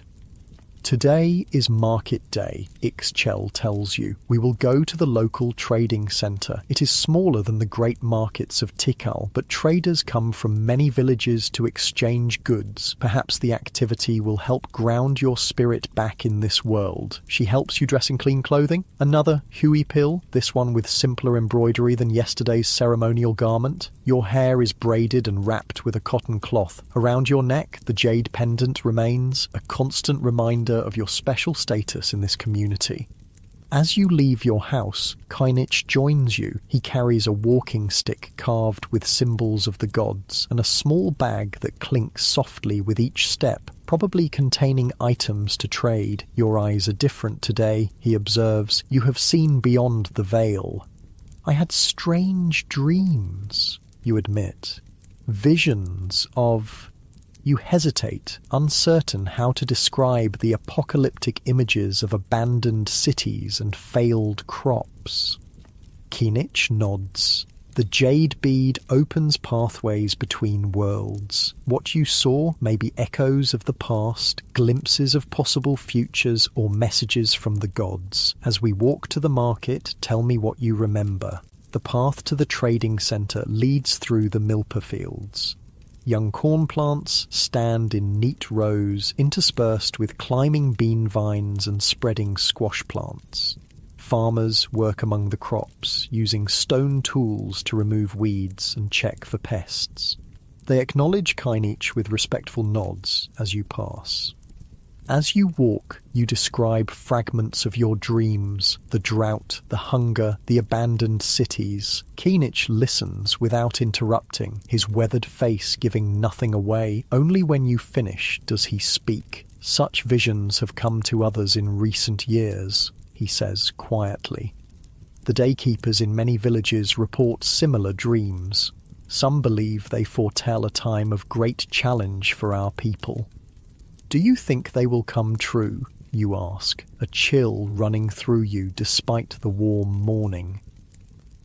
"Today is market day," Ixchel tells you. "We will go to the local trading centre. It is smaller than the great markets of Tikal, but traders come from many villages to exchange goods. Perhaps the activity will help ground your spirit back in this world." She helps you dress in clean clothing. Another Hui pill, this one with simpler embroidery than yesterday's ceremonial garment. Your hair is braided and wrapped with a cotton cloth. Around your neck, the jade pendant remains, a constant reminder of your special status in this community. As you leave your house, Kinich joins you. He carries a walking stick carved with symbols of the gods, and a small bag that clinks softly with each step, probably containing items to trade. "Your eyes are different today," he observes. "You have seen beyond the veil." "I had strange dreams," you admit. "Visions of..." You hesitate, uncertain how to describe the apocalyptic images of abandoned cities and failed crops. Kinich nods. The jade bead opens pathways between worlds. What you saw may be echoes of the past, glimpses of possible futures, or messages from the gods. As we walk to the market, tell me what you remember. The path to the trading centre leads through the milpa fields. Young corn plants stand in neat rows, interspersed with climbing bean vines and spreading squash plants. Farmers work among the crops, using stone tools to remove weeds and check for pests. They acknowledge Kinich with respectful nods as you pass. As you walk, you describe fragments of your dreams, the drought, the hunger, the abandoned cities. Kinich listens without interrupting, his weathered face giving nothing away. Only when you finish does he speak. Such visions have come to others in recent years, he says quietly. The daykeepers in many villages report similar dreams. Some believe they foretell a time of great challenge for our people. Do you think they will come true, you ask, a chill running through you despite the warm morning.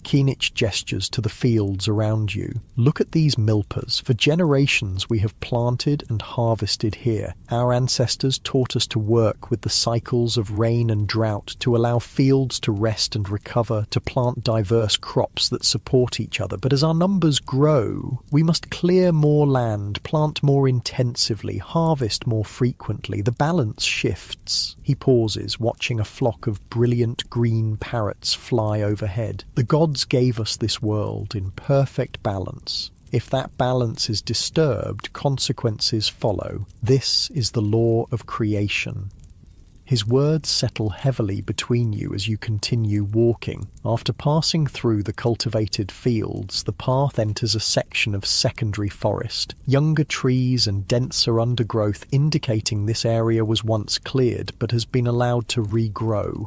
Kinich gestures to the fields around you. Look at these milpas. For generations we have planted and harvested here. Our ancestors taught us to work with the cycles of rain and drought, to allow fields to rest and recover, to plant diverse crops that support each other. But as our numbers grow, we must clear more land, plant more intensively, harvest more frequently. The balance shifts. He pauses, watching a flock of brilliant green parrots fly overhead. The gods gave us this world in perfect balance. If that balance is disturbed, consequences follow. This is the law of creation. His words settle heavily between you as you continue walking. After passing through the cultivated fields, the path enters a section of secondary forest. Younger trees and denser undergrowth indicating this area was once cleared but has been allowed to regrow.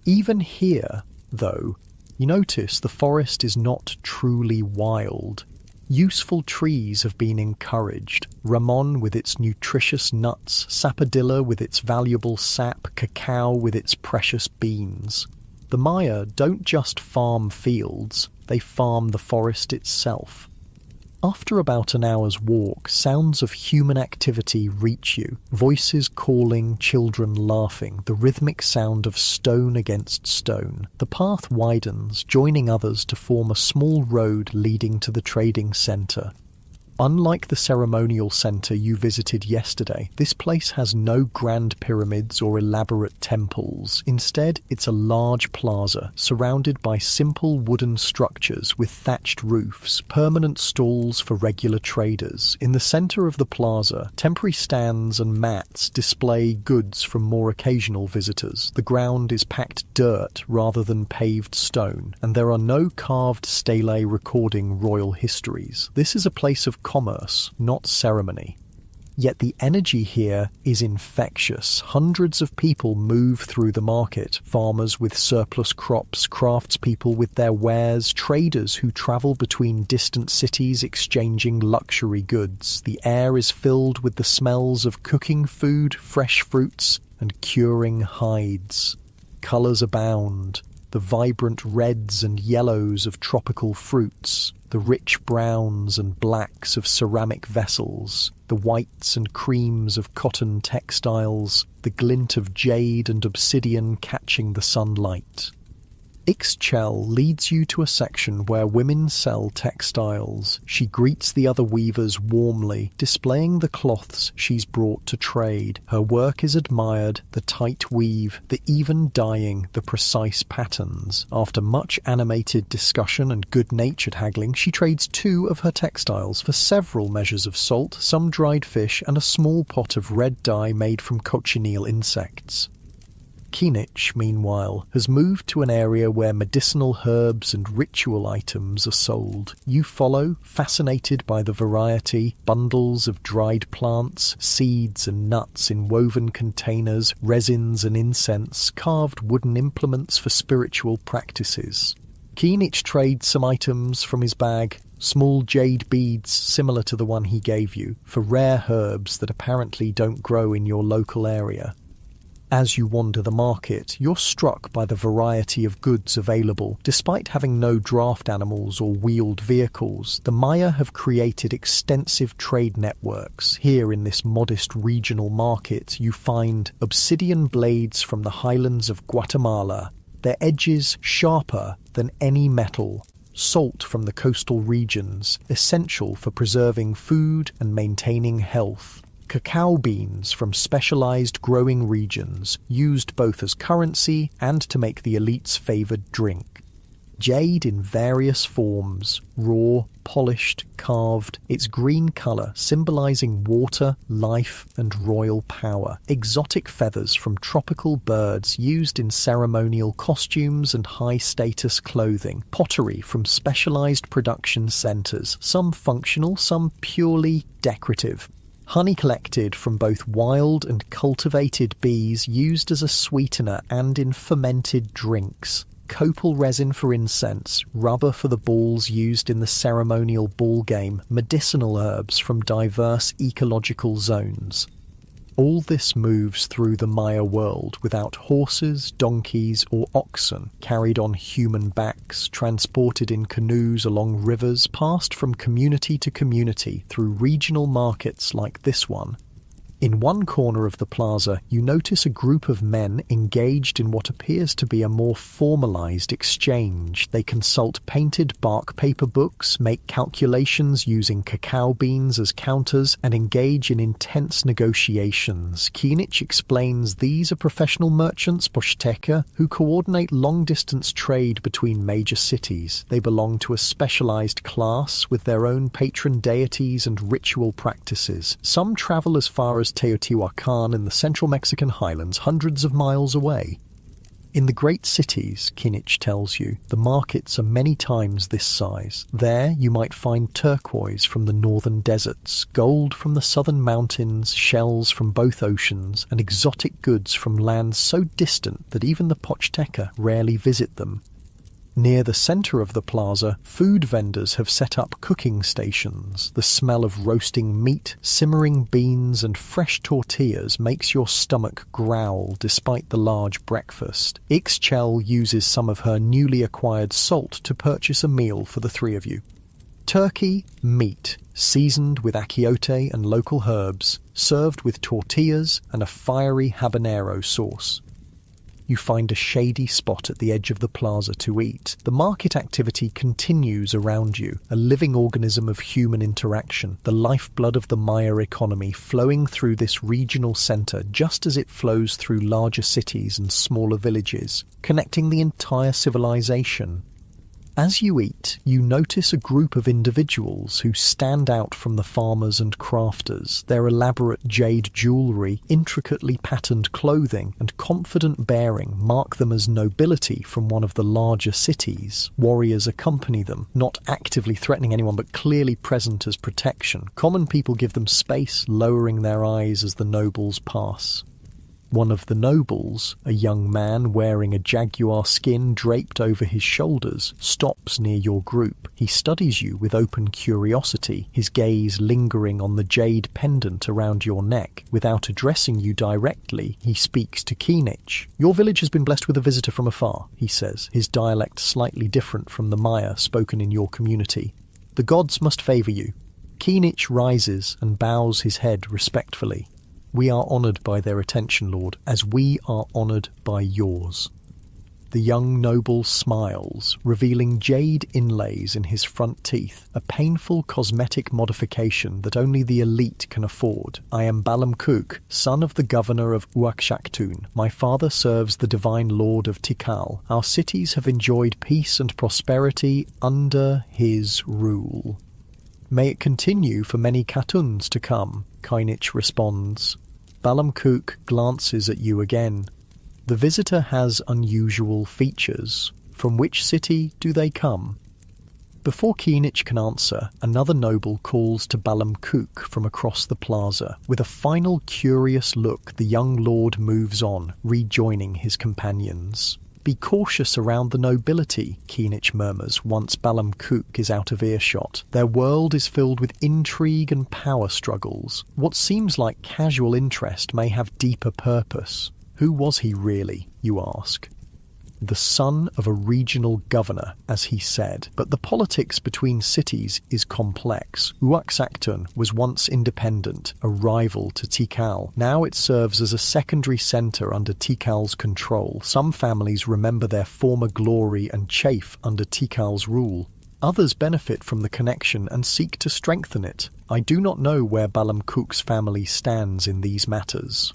Even here, though, you notice the forest is not truly wild. Useful trees have been encouraged. Ramon with its nutritious nuts, sapodilla with its valuable sap, cacao with its precious beans. The Maya don't just farm fields, they farm the forest itself. After about an hour's walk, sounds of human activity reach you. Voices calling, children laughing, the rhythmic sound of stone against stone. The path widens, joining others to form a small road leading to the trading centre. Unlike the ceremonial centre you visited yesterday, this place has no grand pyramids or elaborate temples. Instead, it's a large plaza, surrounded by simple wooden structures with thatched roofs, permanent stalls for regular traders. In the centre of the plaza, temporary stands and mats display goods from more occasional visitors. The ground is packed dirt rather than paved stone, and there are no carved stelae recording royal histories. This is a place of commerce, not ceremony. Yet the energy here is infectious. Hundreds of people move through the market. Farmers with surplus crops, craftspeople with their wares, traders who travel between distant cities exchanging luxury goods. The air is filled with the smells of cooking food, fresh fruits, and curing hides. Colours abound. The vibrant reds and yellows of tropical fruits, the rich browns and blacks of ceramic vessels, the whites and creams of cotton textiles, the glint of jade and obsidian catching the sunlight. Ixchel leads you to a section where women sell textiles. She greets the other weavers warmly, displaying the cloths she's brought to trade. Her work is admired, the tight weave, the even dyeing, the precise patterns. After much animated discussion and good-natured haggling, she trades 2 of her textiles for several measures of salt, some dried fish, and a small pot of red dye made from cochineal insects. Kinich, meanwhile, has moved to an area where medicinal herbs and ritual items are sold. You follow, fascinated by the variety, bundles of dried plants, seeds and nuts in woven containers, resins and incense, carved wooden implements for spiritual practices. Kinich trades some items from his bag, small jade beads similar to the one he gave you, for rare herbs that apparently don't grow in your local area. As you wander the market, you're struck by the variety of goods available. Despite having no draft animals or wheeled vehicles, the Maya have created extensive trade networks. Here in this modest regional market, you find obsidian blades from the highlands of Guatemala, their edges sharper than any metal. Salt from the coastal regions, essential for preserving food and maintaining health. Cacao beans from specialized growing regions, used both as currency and to make the elite's favored drink. Jade in various forms, raw, polished, carved, its green color symbolizing water, life, and royal power. Exotic feathers from tropical birds used in ceremonial costumes and high-status clothing. Pottery from specialized production centers, some functional, some purely decorative. Honey collected from both wild and cultivated bees used as a sweetener and in fermented drinks. Copal resin for incense, rubber for the balls used in the ceremonial ball game, medicinal herbs from diverse ecological zones. All this moves through the Maya world without horses, donkeys, or oxen, carried on human backs, transported in canoes along rivers, passed from community to community through regional markets like this one. In one corner of the plaza, you notice a group of men engaged in what appears to be a more formalized exchange. They consult painted bark paper books, make calculations using cacao beans as counters, and engage in intense negotiations. Kinich explains these are professional merchants, poshteka, who coordinate long-distance trade between major cities. They belong to a specialized class with their own patron deities and ritual practices. Some travel as far as Teotihuacan in the central Mexican highlands, hundreds of miles away. In the great cities, Kinich tells you, the markets are many times this size. There you might find turquoise from the northern deserts, gold from the southern mountains, shells from both oceans, and exotic goods from lands so distant that even the Pochteka rarely visit them. Near the center of the plaza, food vendors have set up cooking stations. The smell of roasting meat, simmering beans, and fresh tortillas makes your stomach growl despite the large breakfast. Ixchel uses some of her newly acquired salt to purchase a meal for the three of you. Turkey, meat, seasoned with achiote and local herbs, served with tortillas and a fiery habanero sauce. You find a shady spot at the edge of the plaza to eat. The market activity continues around you, a living organism of human interaction, the lifeblood of the Maya economy flowing through this regional center just as it flows through larger cities and smaller villages, connecting the entire civilization. As you eat, you notice a group of individuals who stand out from the farmers and crafters. Their elaborate jade jewellery, intricately patterned clothing, and confident bearing mark them as nobility from one of the larger cities. Warriors accompany them, not actively threatening anyone but clearly present as protection. Common people give them space, lowering their eyes as the nobles pass. One of the nobles, a young man wearing a jaguar skin draped over his shoulders, stops near your group. He studies you with open curiosity, his gaze lingering on the jade pendant around your neck. Without addressing you directly, he speaks to Kinich. "Your village has been blessed with a visitor from afar," he says, his dialect slightly different from the Maya spoken in your community. "The gods must favour you." Kinich rises and bows his head respectfully. "We are honoured by their attention, Lord, as we are honoured by yours." The young noble smiles, revealing jade inlays in his front teeth, a painful cosmetic modification that only the elite can afford. "I am Balam Kuk, son of the governor of Uakshaktun. My father serves the divine lord of Tikal. Our cities have enjoyed peace and prosperity under his rule." "May it continue for many Katuns to come," Kinich responds. Balam Kuk glances at you again. The visitor has unusual features. From which city do they come? Before Kinich can answer, another noble calls to Balam Kuk from across the plaza. With a final curious look, the young lord moves on, rejoining his companions. "Be cautious around the nobility," Kinich murmurs once Balam Kuk is out of earshot. "Their world is filled with intrigue and power struggles. What seems like casual interest may have deeper purpose." Who was he really, you ask? The son of a regional governor, as he said, but the politics between cities is complex. Uaksakton was once independent, a rival to Tikal. Now it serves as a secondary centre under Tikal's control. Some families remember their former glory and chafe under Tikal's rule. Others benefit from the connection and seek to strengthen it. I do not know where Balamkuk's family stands in these matters.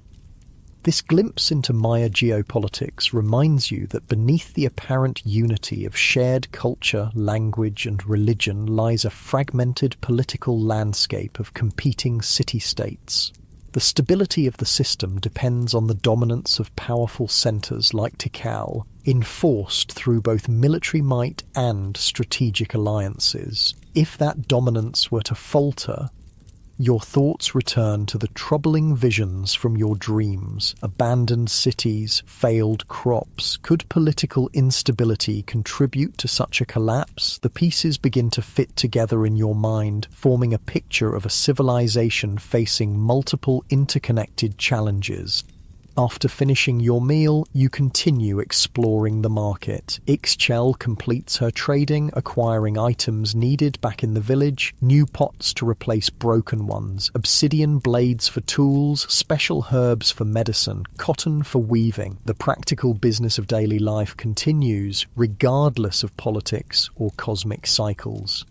This glimpse into Maya geopolitics reminds you that beneath the apparent unity of shared culture, language, and religion lies a fragmented political landscape of competing city-states. The stability of the system depends on the dominance of powerful centres like Tikal, enforced through both military might and strategic alliances. If that dominance were to falter, your thoughts return to the troubling visions from your dreams. Abandoned cities, failed crops. Could political instability contribute to such a collapse? The pieces begin to fit together in your mind, forming a picture of a civilization facing multiple interconnected challenges. After finishing your meal, you continue exploring the market. Ixchel completes her trading, acquiring items needed back in the village, new pots to replace broken ones, obsidian blades for tools, special herbs for medicine, cotton for weaving. The practical business of daily life continues, regardless of politics or cosmic cycles.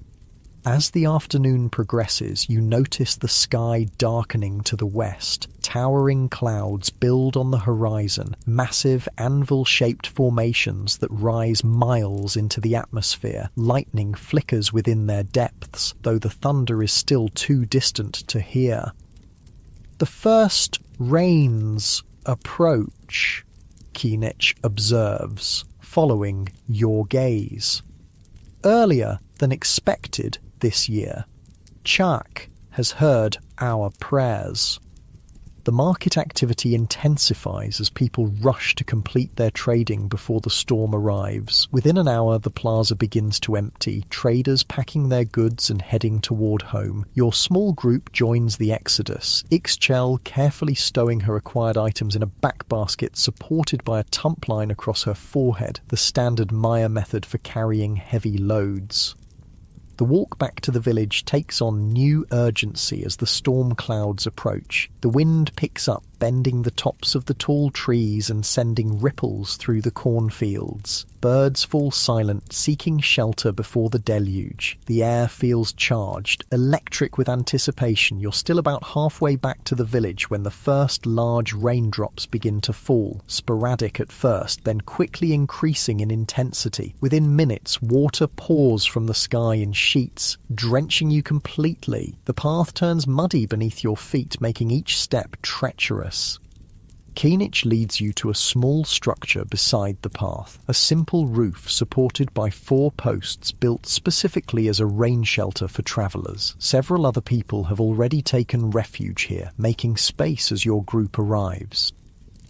As the afternoon progresses, you notice the sky darkening to the west. Towering clouds build on the horizon, massive anvil-shaped formations that rise miles into the atmosphere. Lightning flickers within their depths, though the thunder is still too distant to hear. The first rains approach, Kinich observes, following your gaze. Earlier than expected this year, Chak has heard our prayers. The market activity intensifies as people rush to complete their trading before the storm arrives. Within an hour, the plaza begins to empty, traders packing their goods and heading toward home. Your small group joins the exodus, Ixchel carefully stowing her acquired items in a back basket supported by a tump line across her forehead, the standard Maya method for carrying heavy loads. The walk back to the village takes on new urgency as the storm clouds approach. The wind picks up, bending the tops of the tall trees and sending ripples through the cornfields. Birds fall silent, seeking shelter before the deluge. The air feels charged, electric with anticipation. You're still about halfway back to the village when the first large raindrops begin to fall, sporadic at first, then quickly increasing in intensity. Within minutes, water pours from the sky in sheets, drenching you completely. The path turns muddy beneath your feet, making each step treacherous. Kinich leads you to a small structure beside the path, a simple roof supported by 4 posts built specifically as a rain shelter for travellers. Several other people have already taken refuge here, making space as your group arrives.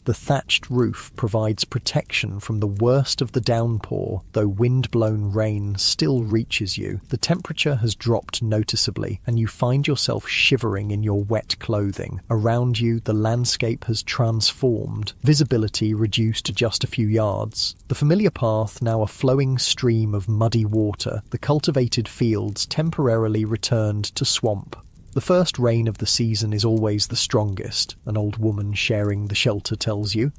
The thatched roof provides protection from the worst of the downpour, though wind-blown rain still reaches you. The temperature has dropped noticeably, and you find yourself shivering in your wet clothing. Around you, the landscape has transformed, visibility reduced to just a few yards. The familiar path now a flowing stream of muddy water, the cultivated fields temporarily returned to swamp. The first rain of the season is always the strongest, an old woman sharing the shelter tells you.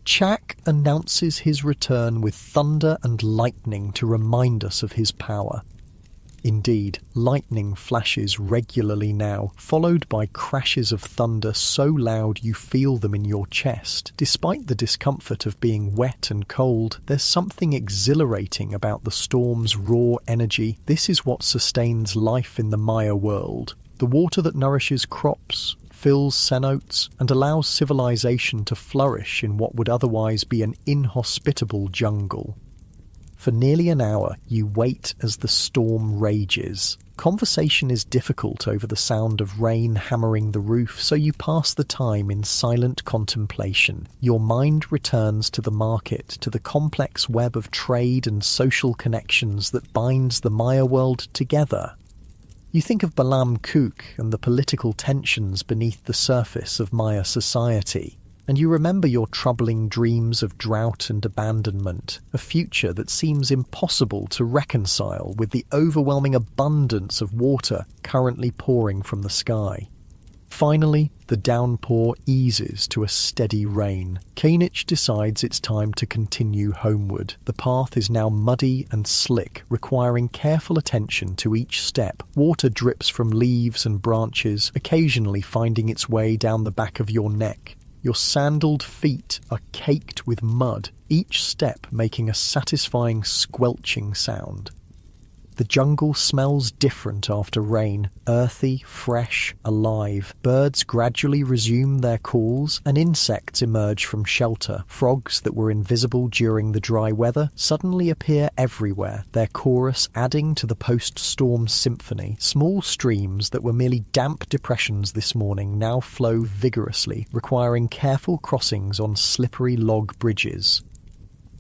Chak announces his return with thunder and lightning to remind us of his power. Indeed, lightning flashes regularly now, followed by crashes of thunder so loud you feel them in your chest. Despite the discomfort of being wet and cold, there's something exhilarating about the storm's raw energy. This is what sustains life in the Maya world. The water that nourishes crops, fills cenotes, and allows civilization to flourish in what would otherwise be an inhospitable jungle. For nearly an hour, you wait as the storm rages. Conversation is difficult over the sound of rain hammering the roof, so you pass the time in silent contemplation. Your mind returns to the market, to the complex web of trade and social connections that binds the Maya world together. You think of Balamkuk and the political tensions beneath the surface of Maya society, and you remember your troubling dreams of drought and abandonment, a future that seems impossible to reconcile with the overwhelming abundance of water currently pouring from the sky. Finally, the downpour eases to a steady rain. Kanich decides it's time to continue homeward. The path is now muddy and slick, requiring careful attention to each step. Water drips from leaves and branches, occasionally finding its way down the back of your neck. Your sandaled feet are caked with mud, each step making a satisfying squelching sound. The jungle smells different after rain, earthy, fresh, alive. Birds gradually resume their calls, and insects emerge from shelter. Frogs that were invisible during the dry weather suddenly appear everywhere, their chorus adding to the post-storm symphony. Small streams that were merely damp depressions this morning now flow vigorously, requiring careful crossings on slippery log bridges.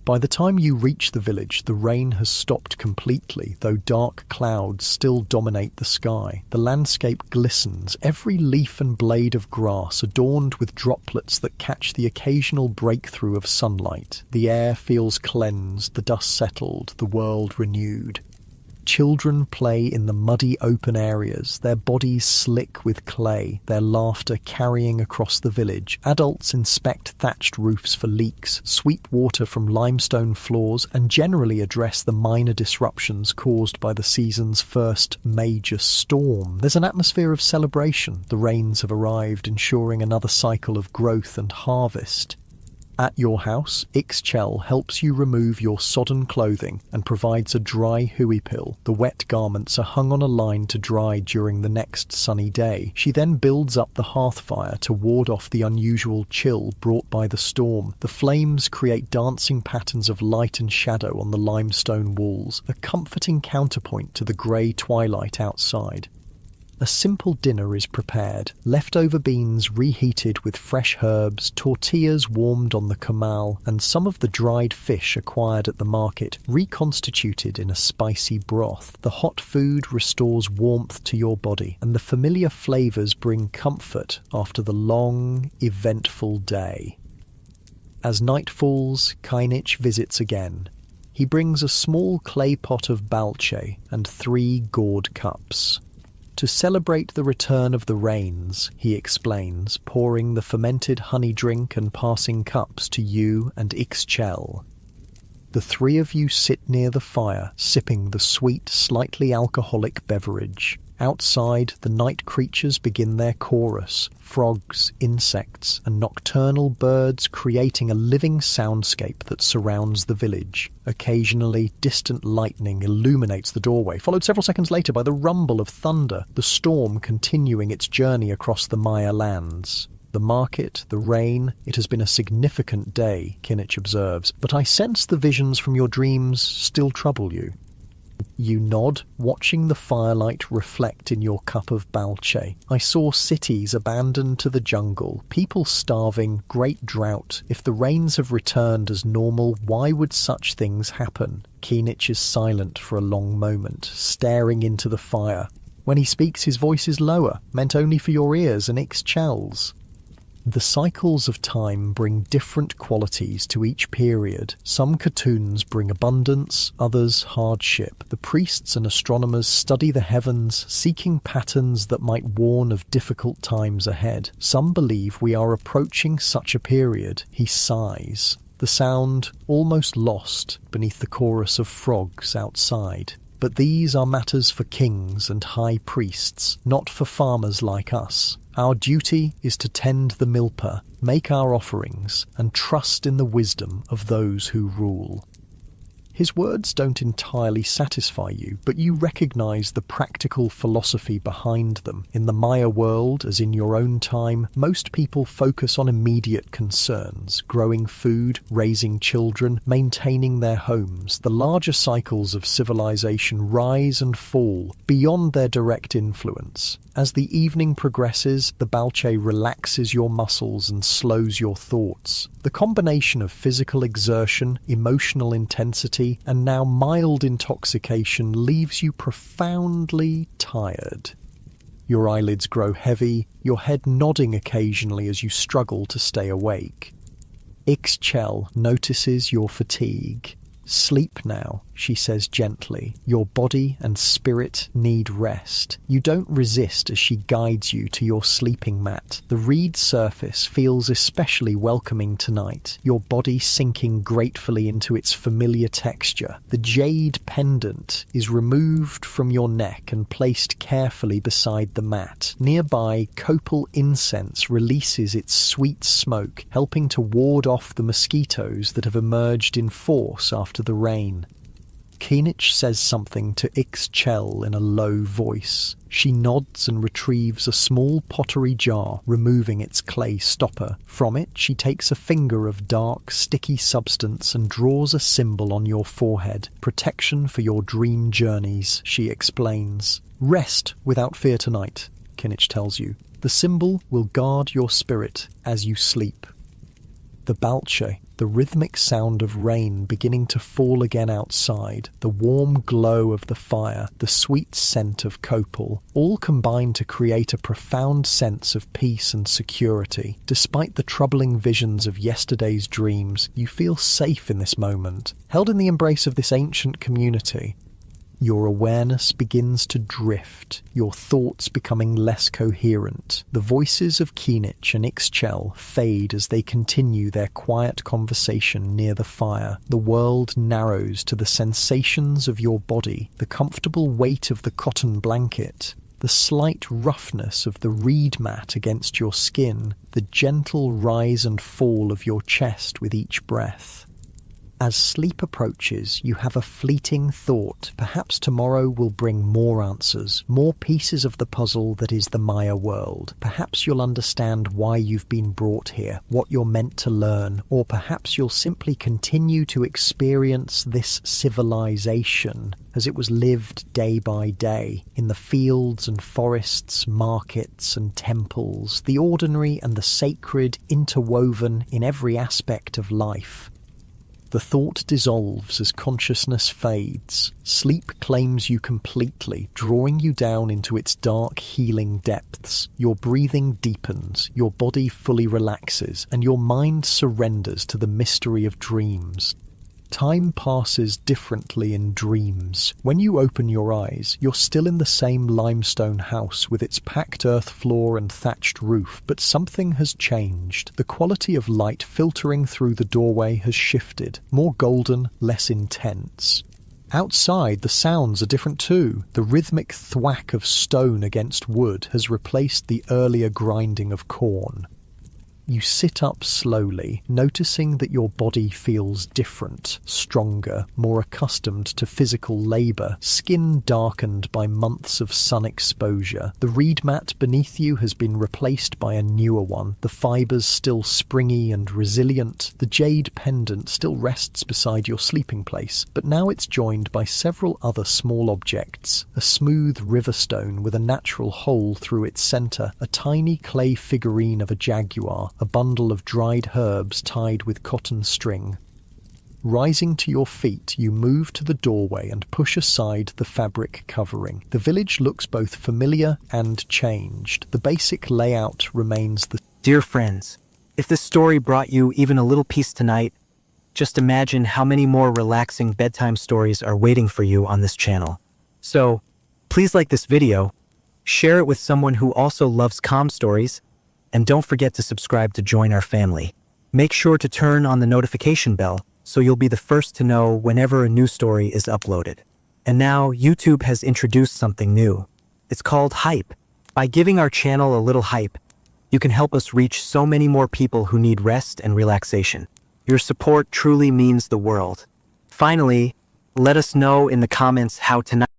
By the time you reach the village, the rain has stopped completely, though dark clouds still dominate the sky. The landscape glistens, every leaf and blade of grass adorned with droplets that catch the occasional breakthrough of sunlight. The air feels cleansed, the dust settled, the world renewed. Children play in the muddy open areas, their bodies slick with clay, their laughter carrying across the village. Adults inspect thatched roofs for leaks, sweep water from limestone floors, and generally address the minor disruptions caused by the season's first major storm. There's an atmosphere of celebration. The rains have arrived, ensuring another cycle of growth and harvest. At your house, Ixchel helps you remove your sodden clothing and provides a dry huipil. The wet garments are hung on a line to dry during the next sunny day. She then builds up the hearth fire to ward off the unusual chill brought by the storm. The flames create dancing patterns of light and shadow on the limestone walls, a comforting counterpoint to the grey twilight outside. A simple dinner is prepared, leftover beans reheated with fresh herbs, tortillas warmed on the comal, and some of the dried fish acquired at the market reconstituted in a spicy broth. The hot food restores warmth to your body, and the familiar flavours bring comfort after the long, eventful day. As night falls, Kainich visits again. He brings a small clay pot of balche and 3 gourd cups. To celebrate the return of the rains, he explains, pouring the fermented honey drink and passing cups to you and Ixchel. The 3 of you sit near the fire, sipping the sweet, slightly alcoholic beverage. Outside, the night creatures begin their chorus, frogs, insects, and nocturnal birds creating a living soundscape that surrounds the village. Occasionally, distant lightning illuminates the doorway, followed several seconds later by the rumble of thunder, the storm continuing its journey across the Maya lands. The market, the rain, it has been a significant day, Kinich observes, but I sense the visions from your dreams still trouble you. You nod, watching the firelight reflect in your cup of balche. I saw cities abandoned to the jungle, people starving, great drought. If the rains have returned as normal, why would such things happen? Kinich is silent for a long moment, staring into the fire. When he speaks, his voice is lower, meant only for your ears and Ixchel's. The cycles of time bring different qualities to each period. Some cartoons bring abundance, others hardship. The priests and astronomers study the heavens, seeking patterns that might warn of difficult times ahead. Some believe we are approaching such a period. He sighs, the sound almost lost beneath the chorus of frogs outside. But these are matters for kings and high priests, not for farmers like us. Our duty is to tend the milpa, make our offerings, and trust in the wisdom of those who rule. His words don't entirely satisfy you, but you recognize the practical philosophy behind them. In the Maya world, as in your own time, most people focus on immediate concerns: growing food, raising children, maintaining their homes. The larger cycles of civilization rise and fall beyond their direct influence. As the evening progresses, the balche relaxes your muscles and slows your thoughts. The combination of physical exertion, emotional intensity, and now mild intoxication leaves you profoundly tired. Your eyelids grow heavy, your head nodding occasionally as you struggle to stay awake. Ixchel notices your fatigue. Sleep now, she says gently. Your body and spirit need rest. You don't resist as she guides you to your sleeping mat. The reed surface feels especially welcoming tonight, your body sinking gratefully into its familiar texture. The jade pendant is removed from your neck and placed carefully beside the mat. Nearby, copal incense releases its sweet smoke, helping to ward off the mosquitoes that have emerged in force after the rain. Keenich says something to Ixchel in a low voice. She nods and retrieves a small pottery jar, removing its clay stopper. From it, she takes a finger of dark, sticky substance and draws a symbol on your forehead. Protection for your dream journeys, she explains. Rest without fear tonight, Keenich tells you. The symbol will guard your spirit as you sleep. The balche, the rhythmic sound of rain beginning to fall again outside, the warm glow of the fire, the sweet scent of copal, all combine to create a profound sense of peace and security. Despite the troubling visions of yesterday's dreams, you feel safe in this moment, held in the embrace of this ancient community. Your awareness begins to drift, your thoughts becoming less coherent. The voices of Keenich and Ixchel fade as they continue their quiet conversation near the fire. The world narrows to the sensations of your body, the comfortable weight of the cotton blanket, the slight roughness of the reed mat against your skin, the gentle rise and fall of your chest with each breath. As sleep approaches, you have a fleeting thought. Perhaps tomorrow will bring more answers, more pieces of the puzzle that is the Maya world. Perhaps you'll understand why you've been brought here, what you're meant to learn, or perhaps you'll simply continue to experience this civilization as it was lived day by day, in the fields and forests, markets and temples, the ordinary and the sacred interwoven in every aspect of life. The thought dissolves as consciousness fades. Sleep claims you completely, drawing you down into its dark, healing depths. Your breathing deepens, your body fully relaxes, and your mind surrenders to the mystery of dreams. Time passes differently in dreams. When you open your eyes, you're still in the same limestone house with its packed earth floor and thatched roof, but something has changed. The quality of light filtering through the doorway has shifted, more golden, less intense. Outside, the sounds are different too. The rhythmic thwack of stone against wood has replaced the earlier grinding of corn. You sit up slowly, noticing that your body feels different, stronger, more accustomed to physical labor, skin darkened by months of sun exposure. The reed mat beneath you has been replaced by a newer one, the fibers still springy and resilient. The jade pendant still rests beside your sleeping place, but now it's joined by several other small objects. A smooth river stone with a natural hole through its center, a tiny clay figurine of a jaguar, a bundle of dried herbs tied with cotton string. Rising to your feet, you move to the doorway and push aside the fabric covering. The village looks both familiar and changed. The basic layout remains the... Dear friends, if this story brought you even a little peace tonight, just imagine how many more relaxing bedtime stories are waiting for you on this channel. So, please like this video, share it with someone who also loves calm stories, and don't forget to subscribe to join our family. Make sure to turn on the notification bell so you'll be the first to know whenever a new story is uploaded. And now, YouTube has introduced something new. It's called Hype. By giving our channel a little hype, you can help us reach so many more people who need rest and relaxation. Your support truly means the world. Finally, let us know in the comments how tonight